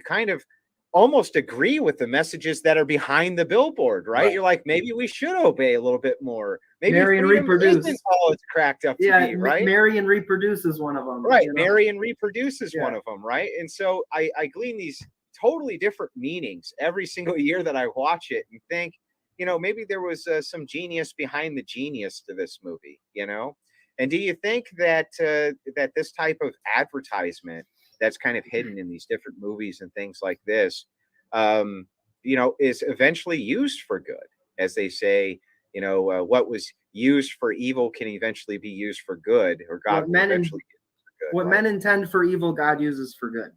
kind of almost agree with the messages that are behind the billboard, right? You're like, maybe we should obey a little bit more. Maybe marry and reproduce isn't all it's cracked up to be, right? Marry and reproduce is one of them. Right. You know? Marry and reproduce is one of them, right? And so I glean these totally different meanings every single year that I watch it and think, you know, maybe there was some genius behind the genius to this movie, you know? And do you think that that this type of advertisement that's kind of hidden in these different movies and things like this, you know, is eventually used for good, as they say, what was used for evil can eventually be used for good, or God will eventually use it for good. What men intend for evil, God uses for good.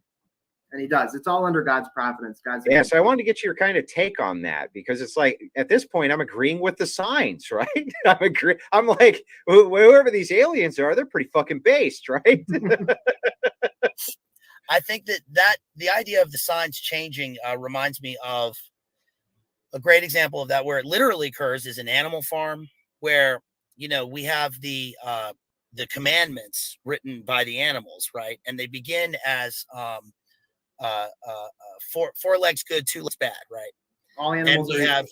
And he does. It's all under God's providence. So I wanted to get your kind of take on that, because it's like at this point I'm agreeing with the signs, right? I'm like, whoever these aliens are, they're pretty fucking based, right? I think that the idea of the signs changing reminds me of a great example of that, where it literally occurs, is an animal farm where, we have the commandments written by the animals, right? And they begin as four legs good, two legs bad, right? All animals and we are have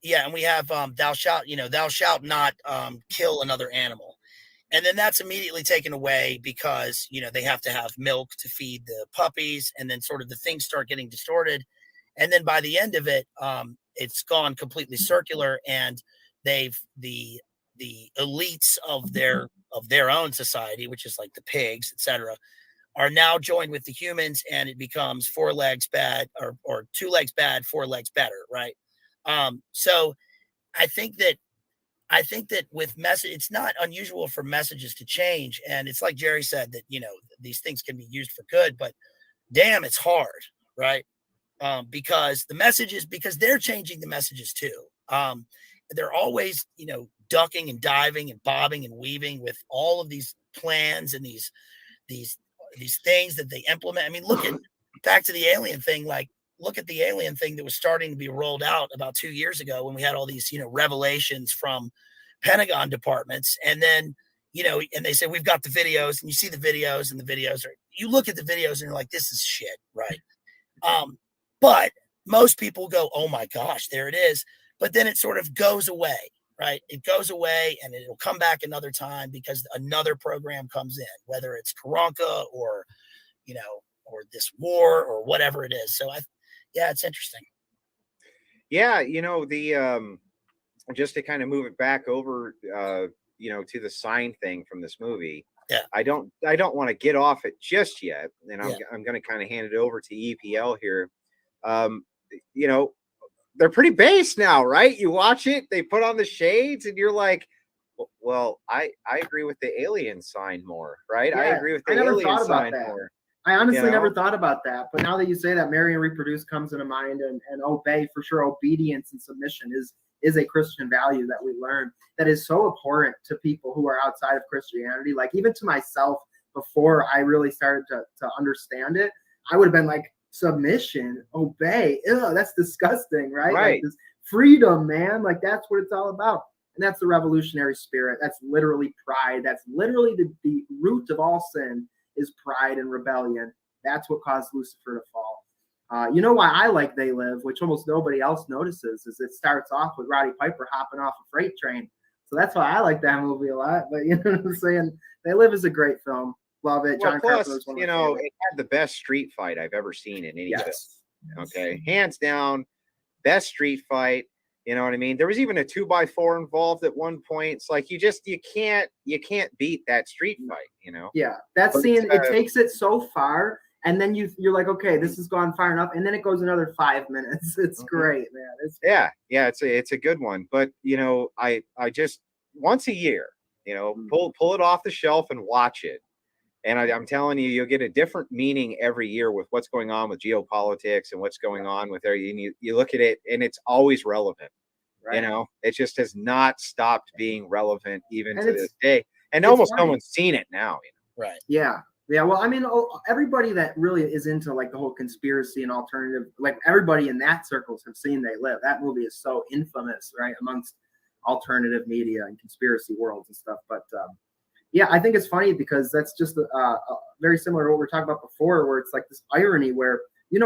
equal. And we have thou shalt not kill another animal. And then that's immediately taken away because they have to have milk to feed the puppies, and then sort of the things start getting distorted. And then by the end of it, it's gone completely circular, and the elites of their own society, which is like the pigs, etc., are now joined with the humans, and it becomes four legs bad, or two legs bad, four legs better, right? So I think that with message, it's not unusual for messages to change, and it's like Jerry said that these things can be used for good, but damn, it's hard, right? Because they're changing the messages too. They're always ducking and diving and bobbing and weaving with all of these plans and these things that they implement. I mean, back to the alien thing. Like, look at the alien thing that was starting to be rolled out about 2 years ago, when we had all these revelations from Pentagon departments, and then and they say we've got the videos, and you see the videos, and you look at the videos and you're like, this is shit, right? But most people go, oh my gosh, there it is. But then it sort of goes away, right? It goes away, and it'll come back another time because another program comes in, whether it's Karanka or, or this war or whatever it is. So it's interesting. Yeah. Just to kind of move it back over, to the sign thing from this movie. Yeah. I don't want to get off it just yet. And I'm going to kind of hand it over to EPL here. They're pretty based now, right? You watch it, they put on the shades, and you're like, well, I agree with the alien sign more, right? Yeah, I agree with the alien sign more. I honestly never thought about that. But now that you say that, marry and reproduce comes into mind, and obey, for sure. Obedience and submission is a Christian value that we learn that is so abhorrent to people who are outside of Christianity. Like, even to myself, before I really started to understand it, I would have been like, submission, obey, ew, that's disgusting, right? Like, this freedom, man, like, that's what it's all about. And that's the revolutionary spirit. That's literally pride. That's literally the root of all sin, is pride and rebellion. That's what caused Lucifer to fall. You know why I like They Live, which almost nobody else notices, is it starts off with Roddy Piper hopping off a freight train. So that's why I like that movie a lot. But you know what I'm saying? They Live is a great film. Love it. Well, John plus, Carpenter's one of my favorites. it had the best street fight I've ever seen in any film. Yes. Okay, hands down, best street fight. You know what I mean? There was even a 2x4 involved at one point. It's like you can't beat that street fight. Yeah, that scene, it takes it so far, and then you're like, okay, this has gone far enough, and then it goes another 5 minutes. It's great, man. It's a good one. But I just once a year, pull it off the shelf and watch it. And I'm telling you, you'll get a different meaning every year with what's going on with geopolitics and what's going on with there. You look at it, and it's always relevant. Right. It just has not stopped being relevant even to this day. And almost no one's seen it now. Right. Yeah. Yeah. Well, I mean, everybody that really is into like the whole conspiracy and alternative, like everybody in that circles have seen They Live. That movie is so infamous, right, amongst alternative media and conspiracy worlds and stuff. But yeah, I think it's funny because that's just very similar to what we were talking about before, where it's like this irony where,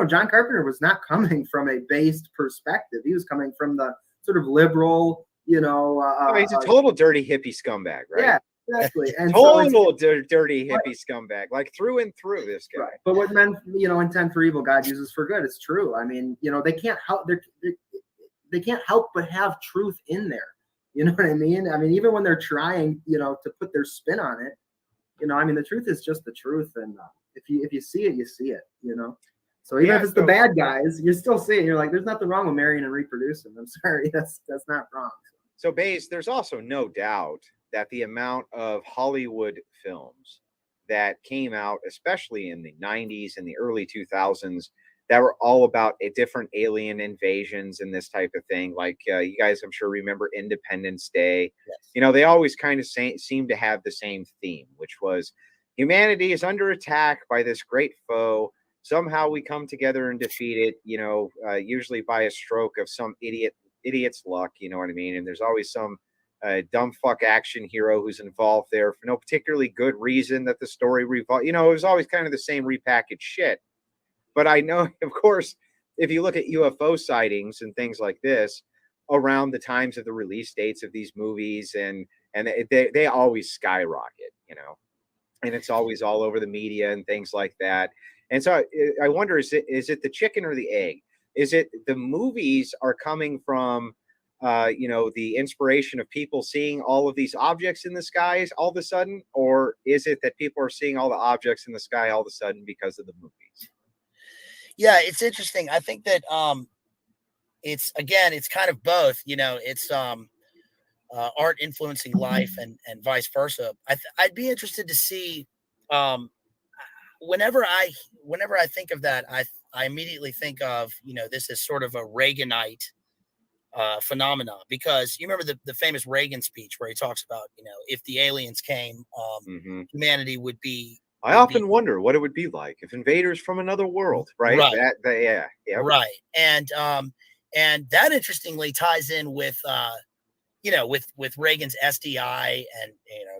John Carpenter was not coming from a based perspective. He was coming from the sort of liberal, he's a total dirty hippie scumbag, right? Yeah, exactly. And total dirty hippie scumbag, like through and through, this guy. Right. But what men, intend for evil, God uses for good. It's true. I mean, they can't help. They can't help but have truth in there. You know what I mean? I mean, even when they're trying, to put their spin on it, the truth is just the truth. And if you see it, you see it, So even if it's the bad guys, you still see it. You're like, there's nothing wrong with marrying and reproducing. I'm sorry, that's not wrong. So, Baze, there's also no doubt that the amount of Hollywood films that came out, especially in the 90s and the early 2000s, that were all about a different alien invasions and this type of thing. Like you guys, I'm sure, remember Independence Day. Yes. You know, they always kind of seem to have the same theme, which was humanity is under attack by this great foe. Somehow we come together and defeat it, you know, usually by a stroke of some idiot's luck, you know what I mean? And there's always some dumb fuck action hero who's involved there for no particularly good reason that the story revolved. You know, it was always kind of the same repackaged shit. But I know, of course, if you look at UFO sightings and things like this around the times of the release dates of these movies, and they always skyrocket, you know, and it's always all over the media and things like that. And so I wonder, is it the chicken or the egg? Is it the movies are coming from, you know, the inspiration of people seeing all of these objects in the skies all of a sudden, or is it that people are seeing all the objects in the sky all of a sudden because of the movies? Yeah, it's interesting. I think that it's kind of both. You know, it's art influencing life and vice versa. I'd be interested to see. Whenever I think of that, I immediately think of, you know, this is sort of a Reaganite phenomenon, because you remember the famous Reagan speech where he talks about, you know, if the aliens came, humanity would be. I often wonder what it would be like if invaders from another world, right? Right. Right. And that interestingly ties in with, you know, with Reagan's SDI and, you know,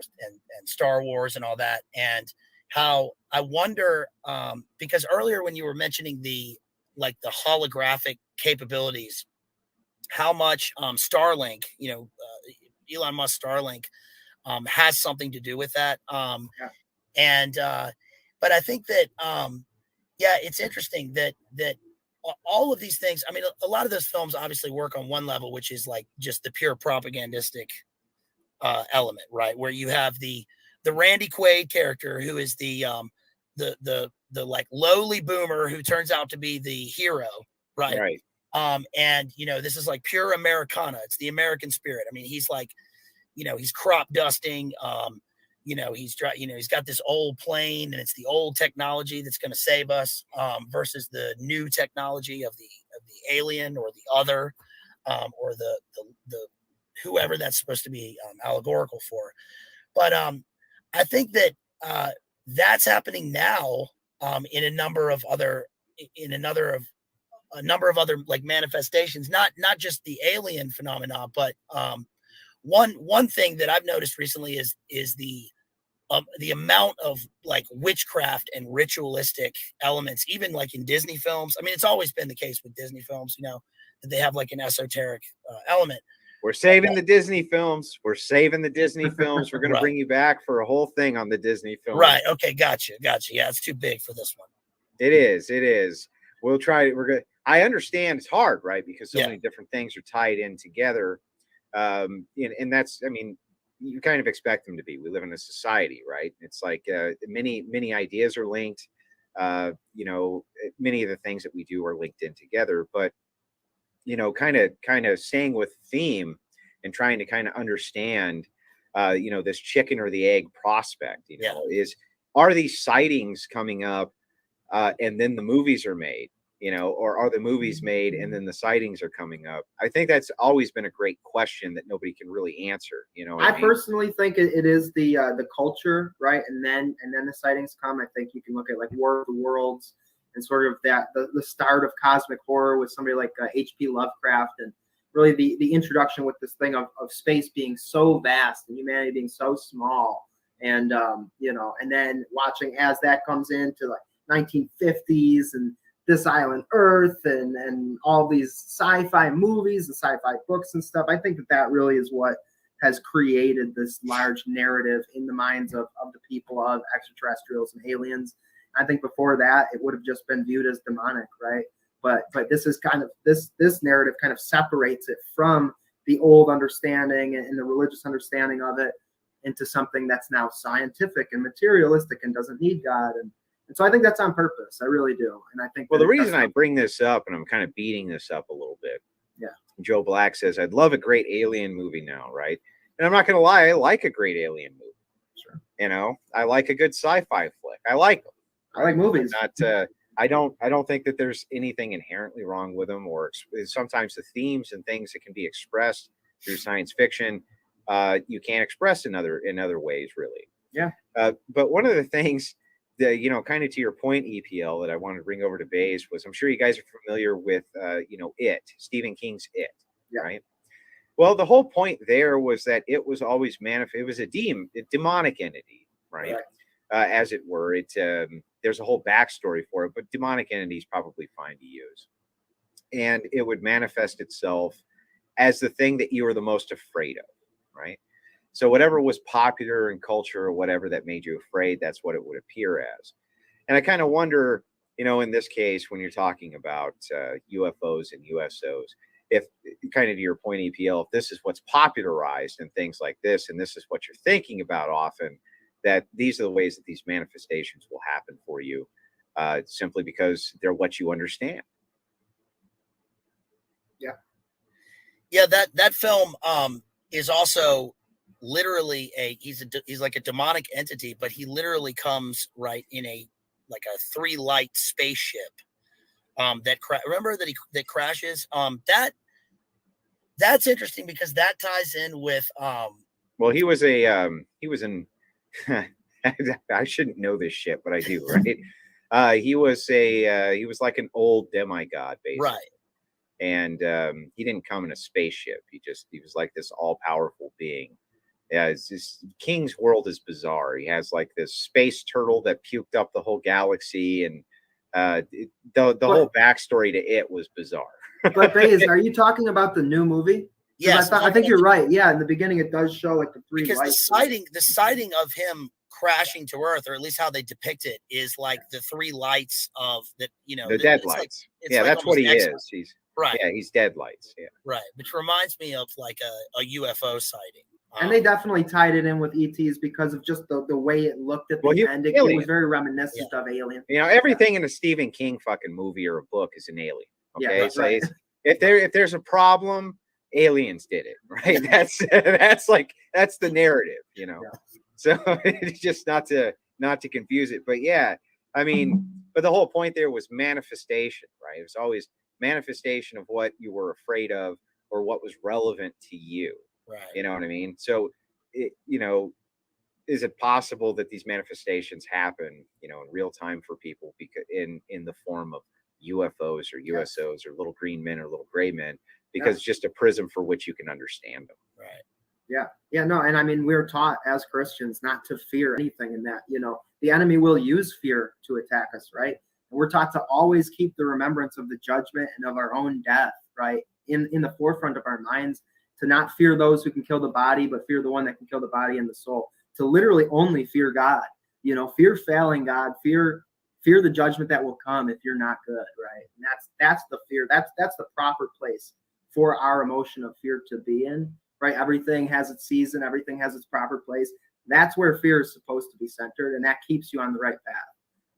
and Star Wars and all that. And how I wonder, because earlier when you were mentioning the holographic capabilities, how much Starlink, you know, Elon Musk Starlink has something to do with that. And but I think that yeah, it's interesting that all of these things, I mean, a lot of those films obviously work on one level, which is like just the pure propagandistic element, right? Where you have the Randy Quaid character, who is the like lowly boomer who turns out to be the hero, right? And you know, this is like pure Americana. It's the American spirit. I mean, he's like, you know, he's crop dusting. You know, he's got this old plane, and it's the old technology that's going to save us, versus the new technology of the alien or the other, or the whoever that's supposed to be allegorical for. But I think that that's happening now in a number of other like manifestations, not just the alien phenomena, but one thing that I've noticed recently is the amount of like witchcraft and ritualistic elements, even like in Disney films. I mean, it's always been the case with Disney films, you know, that they have like an esoteric element. We're saving the Disney films. We're saving the Disney films. We're going to bring you back for a whole thing on the Disney films. Right. Okay. Gotcha. Yeah, it's too big for this one. It is. We'll try. We're good. I understand it's hard, right? Because so many different things are tied in together. And that's, I mean, you kind of expect them to be. We live in a society, right? It's like many ideas are linked. You know, many of the things that we do are linked in together. But you know, kind of staying with theme and trying to kind of understand, you know, this chicken or the egg prospect. You know, are these sightings coming up, and then the movies are made? You know, or are the movies made and then the sightings are coming up? I think that's always been a great question that nobody can really answer. You know, I personally think it is the culture, right? And then the sightings come. I think you can look at like War of the Worlds and sort of that the start of cosmic horror with somebody like H.P. Lovecraft, and really the introduction with this thing of space being so vast and humanity being so small, and you know, and then watching as that comes into like 1950s and This Island Earth and all these sci-fi movies and sci-fi books and stuff. I think that really is what has created this large narrative in the minds of the people of extraterrestrials and aliens. I think before that, it would have just been viewed as demonic, right? But this is kind of this narrative kind of separates it from the old understanding and the religious understanding of it into something that's now scientific and materialistic and doesn't need God. And so I think that's on purpose. I really do. And I think, well, the reason I bring this up, and I'm kind of beating this up a little bit, Joe Black says, I'd love a great alien movie now, right? And I'm not going to lie, I like a great alien movie. Sure. You know, I like a good sci-fi flick. I like them. I like movies. I don't think that there's anything inherently wrong with them, or sometimes the themes and things that can be expressed through science fiction, you can't express in other ways, really. Yeah. But one of the things that, you know, kind of to your point, EPL, that I wanted to bring over to Bays was, I'm sure you guys are familiar with, you know, Stephen King's It, yeah. right? Well, the whole point there was that it was always it was a demonic entity, right? As it were. There's a whole backstory for it, but demonic entities probably fine to use. And it would manifest itself as the thing that you were the most afraid of, right? So whatever was popular in culture or whatever that made you afraid, that's what it would appear as. And I kind of wonder, you know, in this case, when you're talking about UFOs and USOs, if kind of to your point, EPL, if this is what's popularized and things like this, and this is what you're thinking about often, that these are the ways that these manifestations will happen for you, simply because they're what you understand. Yeah, that film is also literally he's like a demonic entity, but he literally comes right in a 3-light spaceship remember that crashes. That's interesting because that ties in with well, he was in I shouldn't know this shit, but I do, right? He was like an old demigod, basically. Right. And he didn't come in a spaceship. He was like this all-powerful being. Yeah, it's just, King's world is bizarre. He has like this space turtle that puked up the whole galaxy, and the whole backstory to it was bizarre. But Bays, are you talking about the new movie? Yes, I think you're right. Yeah, in the beginning it does show like the 3 lights. The sighting of him crashing to Earth, or at least how they depict it, is like the 3 lights of the, you know, the dead lights. That's what he is. He's right. Yeah, he's dead lights. Yeah, right. Which reminds me of like a UFO sighting. And they definitely tied it in with ETs because of just the way it looked at the end. It was very reminiscent of Alien. You know, everything in a Stephen King fucking movie or a book is an alien. Okay, yeah, so if there's a problem, aliens did it, right? That's the narrative, you know. Yeah. So it's just not to confuse it, but yeah, I mean, but the whole point there was manifestation, right? It was always manifestation of what you were afraid of or what was relevant to you. Right. You know what I mean? So, you know, is it possible that these manifestations happen, you know, in real time for people because in the form of UFOs or USOs or little green men or little gray men, because it's just a prism for which you can understand them. Right. Yeah, no, and I mean, we're taught as Christians not to fear anything in that, you know, the enemy will use fear to attack us, right? And we're taught to always keep the remembrance of the judgment and of our own death, right, in the forefront of our minds, to not fear those who can kill the body, but fear the one that can kill the body and the soul, to literally only fear God, you know, fear failing God, fear the judgment that will come if you're not good, right? And that's the fear, that's the proper place for our emotion of fear to be in, right? Everything has its season, everything has its proper place. That's where fear is supposed to be centered, and that keeps you on the right path.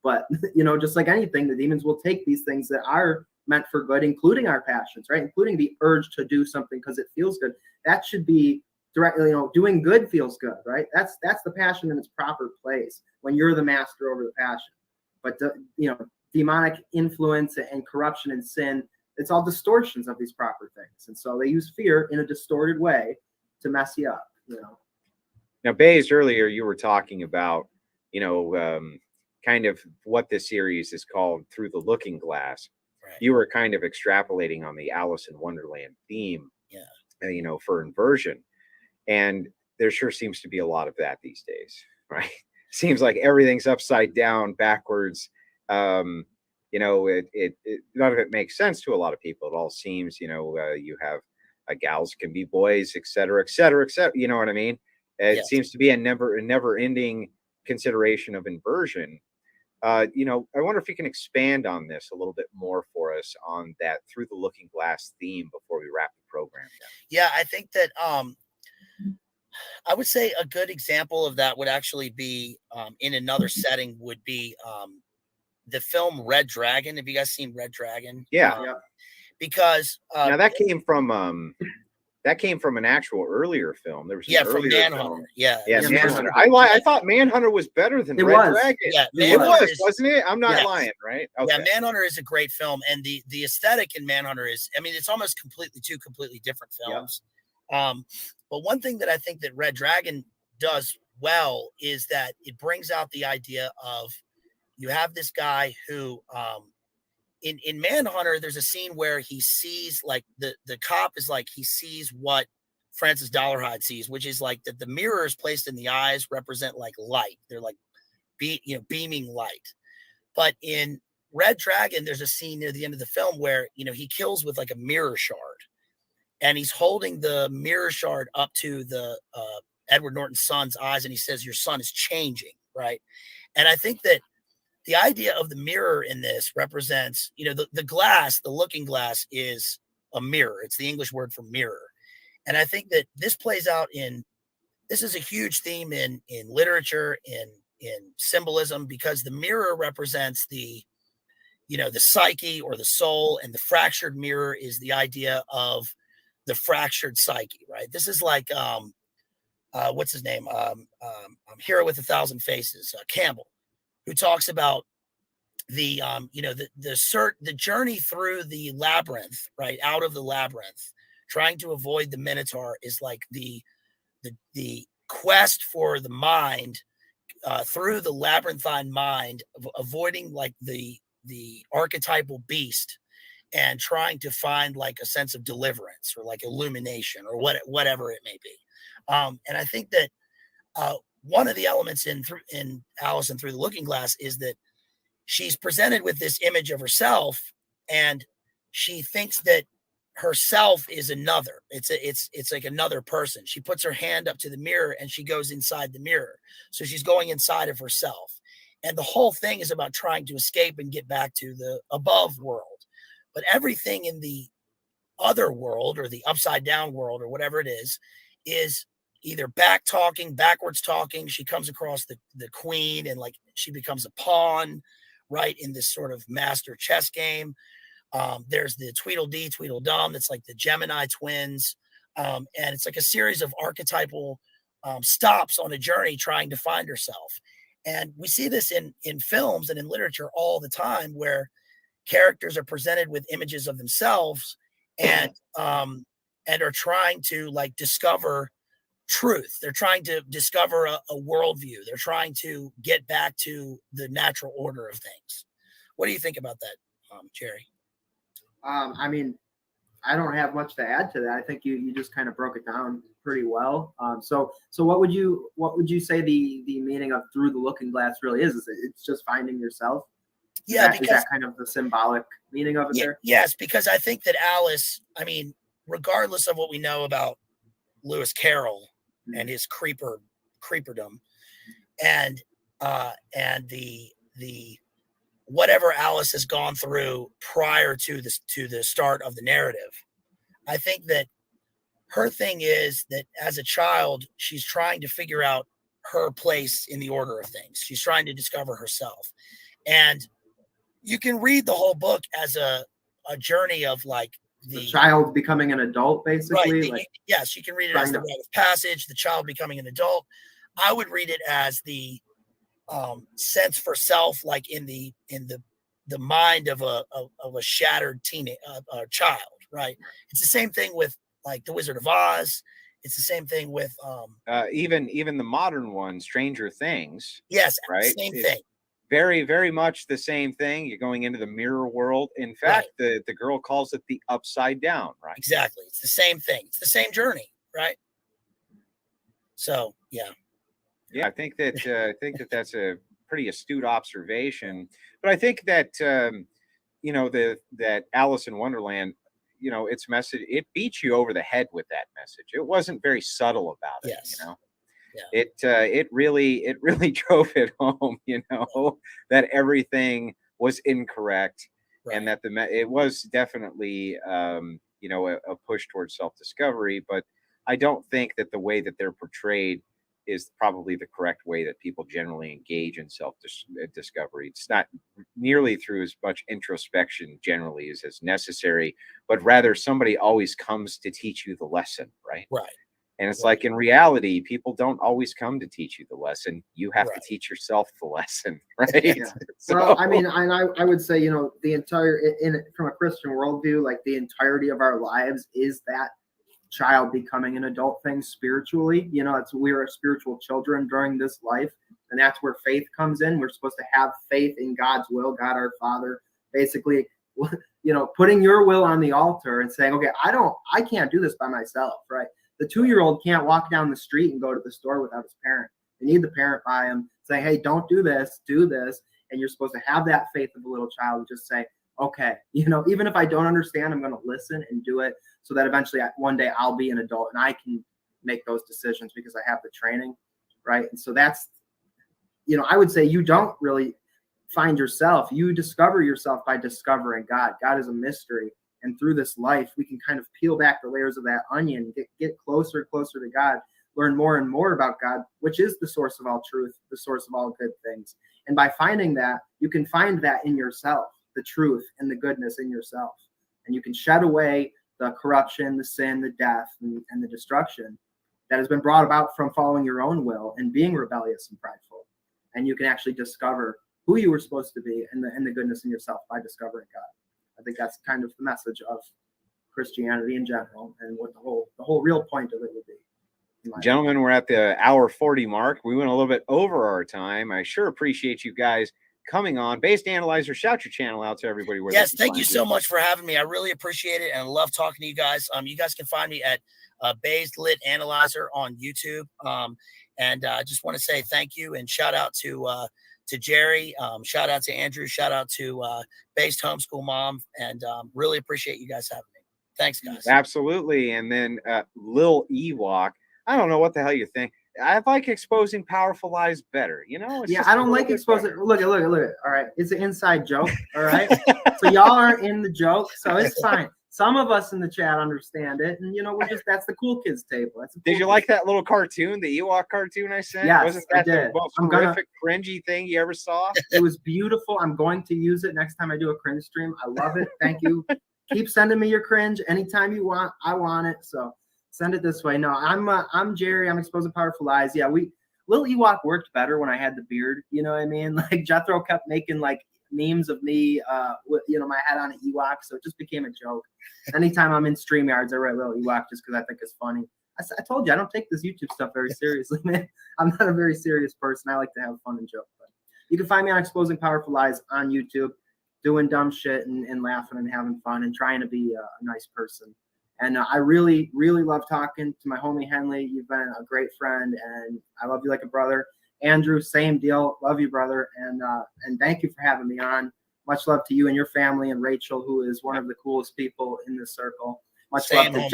But, you know, just like anything, the demons will take these things that are meant for good, including our passions, right? Including the urge to do something because it feels good. That should be directly, you know, doing good feels good, right? That's the passion in its proper place when you're the master over the passion. But, you know, demonic influence and corruption and sin, it's all distortions of these proper things. And so they use fear in a distorted way to mess you up, you know. Now, Bays, earlier you were talking about, you know, kind of what this series is called, Through the Looking Glass. Right. You were kind of extrapolating on the Alice in Wonderland theme, you know, for inversion. And there sure seems to be a lot of that these days, right? Seems like everything's upside down, backwards. You know, it none of it makes sense to a lot of people. It all seems, you know, you have gals can be boys, et cetera, et cetera, et cetera. You know what I mean? It seems to be a never ending consideration of inversion. You know, I wonder if you can expand on this a little bit more for us on that Through the Looking Glass theme before we wrap the program down. Yeah, I think that I would say a good example of that would actually be in another setting would be the film Red Dragon. Have you guys seen Red Dragon? Yeah. because now that came from an actual earlier film. There was an from earlier Manhunter. film. Yeah, Manhunter. I thought Manhunter was better than It Red was. Dragon. Yeah, It Manhunter was, wasn't it? I'm not Yes. lying, right? Yeah, Okay. Manhunter is a great film, and the aesthetic in Manhunter is, I mean, it's almost two completely different films. But one thing that I think that Red Dragon does well is that it brings out the idea of, you have this guy who in Manhunter, there's a scene where he sees, like, the cop is like, he sees what Francis Dollarhide sees, which is like that the mirrors placed in the eyes represent like light. They're like beaming light. But in Red Dragon, there's a scene near the end of the film where, he kills with like a mirror shard, and he's holding the mirror shard up to the Edward Norton's son's eyes, and he says, "Your son is changing," right? And I think that the idea of the mirror in this represents, the glass, the looking glass is a mirror. It's the English word for mirror. And I think that this plays out this is a huge theme in literature, in symbolism, because the mirror represents the psyche or the soul, and the fractured mirror is the idea of the fractured psyche, right? This is like, what's his name? Hero with a Thousand Faces, Campbell, who talks about the journey through the labyrinth, right? Out of the labyrinth, trying to avoid the Minotaur is like the quest for the mind, through the labyrinthine mind, avoiding like the archetypal beast, and trying to find like a sense of deliverance or like illumination or whatever it may be. And I think that one of the elements in Alice and Through the Looking Glass is that she's presented with this image of herself, and she thinks that herself is another. It's like another person. She puts her hand up to the mirror and she goes inside the mirror. So she's going inside of herself. And the whole thing is about trying to escape and get back to the above world. But everything in the other world, or the upside down world, or whatever it is either backwards talking. She comes across the queen, and like she becomes a pawn, right, in this sort of master chess game. There's the Tweedledee, Tweedledum. That's like the Gemini twins. And it's like a series of archetypal stops on a journey trying to find herself. And we see this in films and in literature all the time, where characters are presented with images of themselves and are trying to like discover truth. They're trying to discover a worldview. They're trying to get back to the natural order of things. What do you think about that, Jerry? I mean, I don't have much to add to that. I think you just kind of broke it down pretty well. So what would you say the meaning of Through the Looking Glass really is? Is it's just finding yourself? Is that kind of the symbolic meaning of it there? Yes, because I think that Alice, I mean, regardless of what we know about Lewis Carroll and his creeperdom, and the whatever Alice has gone through prior to the start of the narrative, I think that her thing is that as a child, she's trying to figure out her place in the order of things. She's trying to discover herself. And you can read the whole book as a journey of like the child becoming an adult, basically. Right. Yes, you can read it as the rite of passage, the child becoming an adult. I would read it as the sense for self, like in the mind of a shattered teenage child, right? It's the same thing with like The Wizard of Oz. It's the same thing with even the modern one, Stranger Things. Yes, right. Same thing. Very, very much the same thing. You're going into the mirror world. In fact, the girl calls it the upside down, right? Exactly. It's the same thing. It's the same journey, right? So, yeah. Yeah, I think that that's a pretty astute observation. But I think that that Alice in Wonderland, its message, it beats you over the head with that message. It wasn't very subtle about it. Yes. Yeah. It really drove it home, that everything was incorrect, right. And that it was definitely a push towards self-discovery. But I don't think that the way that they're portrayed is probably the correct way that people generally engage in self-discovery. It's not nearly through as much introspection generally as necessary, but rather somebody always comes to teach you the lesson, right? Right. And it's like, in reality, people don't always come to teach you the lesson. You have to teach yourself the lesson, right? Yeah. So, Well, I mean, I would say, the entire, from a Christian worldview, like the entirety of our lives is that child becoming an adult thing spiritually. We're spiritual children during this life, and that's where faith comes in. We're supposed to have faith in God's will, God our Father, basically, putting your will on the altar and saying, okay, I can't do this by myself, right? The 2-year-old can't walk down the street and go to the store without his parent. They need the parent by him, saying, hey, don't do this, do this. And you're supposed to have that faith of a little child and just say, okay, even if I don't understand, I'm going to listen and do it, so that eventually one day I'll be an adult and I can make those decisions because I have the training, right? And so that's, I would say you don't really find yourself. You discover yourself by discovering God. God is a mystery. And through this life, we can kind of peel back the layers of that onion, get closer and closer to God, learn more and more about God, which is the source of all truth, the source of all good things. And by finding that, you can find that in yourself, the truth and the goodness in yourself. And you can shed away the corruption, the sin, the death, and the destruction that has been brought about from following your own will and being rebellious and prideful. And you can actually discover who you were supposed to be and the goodness in yourself by discovering God. I think that's kind of the message of Christianity in general, and what the whole real point of it would be. Gentlemen, we're at the hour 40 mark. We went a little bit over our time. I sure appreciate you guys coming on. Based Analyzer, shout your channel out to everybody. Yes, thank you so much for having me. I really appreciate it, and I love talking to you guys. You guys can find me at Based Lit Analyzer on YouTube. And I just want to say thank you and shout out to Jerry, shout out to Andrew, shout out to Based Homeschool Mom, and really appreciate you guys having me. Thanks, guys. Absolutely. And then Lil Ewok, I don't know what the hell you think. I like exposing powerful lies better. I don't like exposing. Look at. All right, it's an inside joke. All right, so y'all aren't in the joke, so it's fine. Some of us in the chat understand it, and that's the cool kids table. Did you like that little cartoon, the Ewok cartoon I sent? Yes, wasn't that I did. The most horrific, cringy thing you ever saw? It was beautiful. I'm going to use it next time I do a cringe stream. I love it. Thank you. Keep sending me your cringe anytime you want. I want it. So send it this way. No, I'm Jerry. I'm exposing powerful lies. Yeah, Lil Ewok worked better when I had the beard. You know what I mean? Like Jethro kept making like memes of me with my head on an Ewok, so it just became a joke. Anytime I'm in StreamYards, I write Lil Ewok just because I think it's funny. I told you I don't take this YouTube stuff very seriously, man. I'm not a very serious person. I like to have fun and joke. But you can find me on Exposing Powerful Lies on YouTube, doing dumb shit and laughing and having fun and trying to be a nice person. And I really, really love talking to my homie Henley. You've been a great friend, and I love you like a brother. Andrew, same deal. Love you, brother. And thank you for having me on. Much love to you and your family, and Rachel, who is one of the coolest people in this circle. Much love to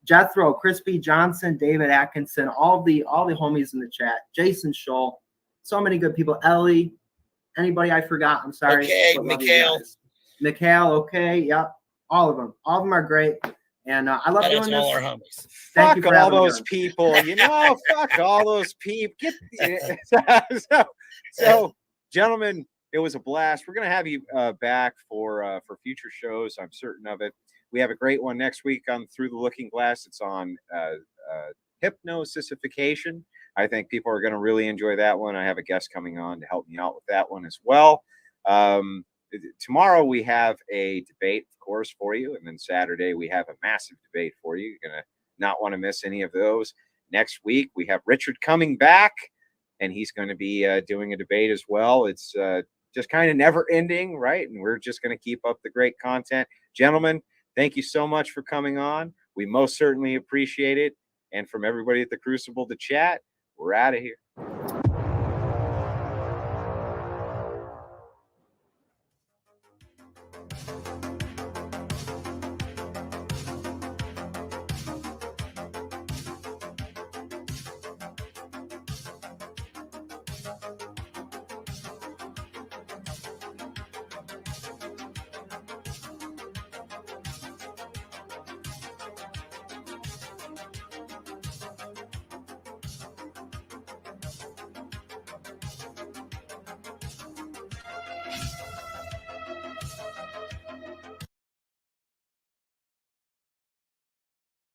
Jethro, Crispy Johnson, David Atkinson, all the homies in the chat. Jason Scholl, so many good people. Ellie, anybody I forgot, I'm sorry. Okay, Mikhail, okay, yep. All of them are great. And I love doing this. All our homies. Fuck all those people, fuck all those people. So, gentlemen, it was a blast. We're going to have you back for future shows. I'm certain of it. We have a great one next week on Through the Looking Glass. It's on hypnosisification. I think people are going to really enjoy that one. I have a guest coming on to help me out with that one as well. Tomorrow we have a debate, of course, for you. And then Saturday we have a massive debate for you. You're going to not want to miss any of those. Next week we have Richard coming back, and he's going to be doing a debate as well. It's just kind of never ending, right? And we're just going to keep up the great content. Gentlemen, thank you so much for coming on. We most certainly appreciate it. And from everybody at the Crucible to chat, we're out of here.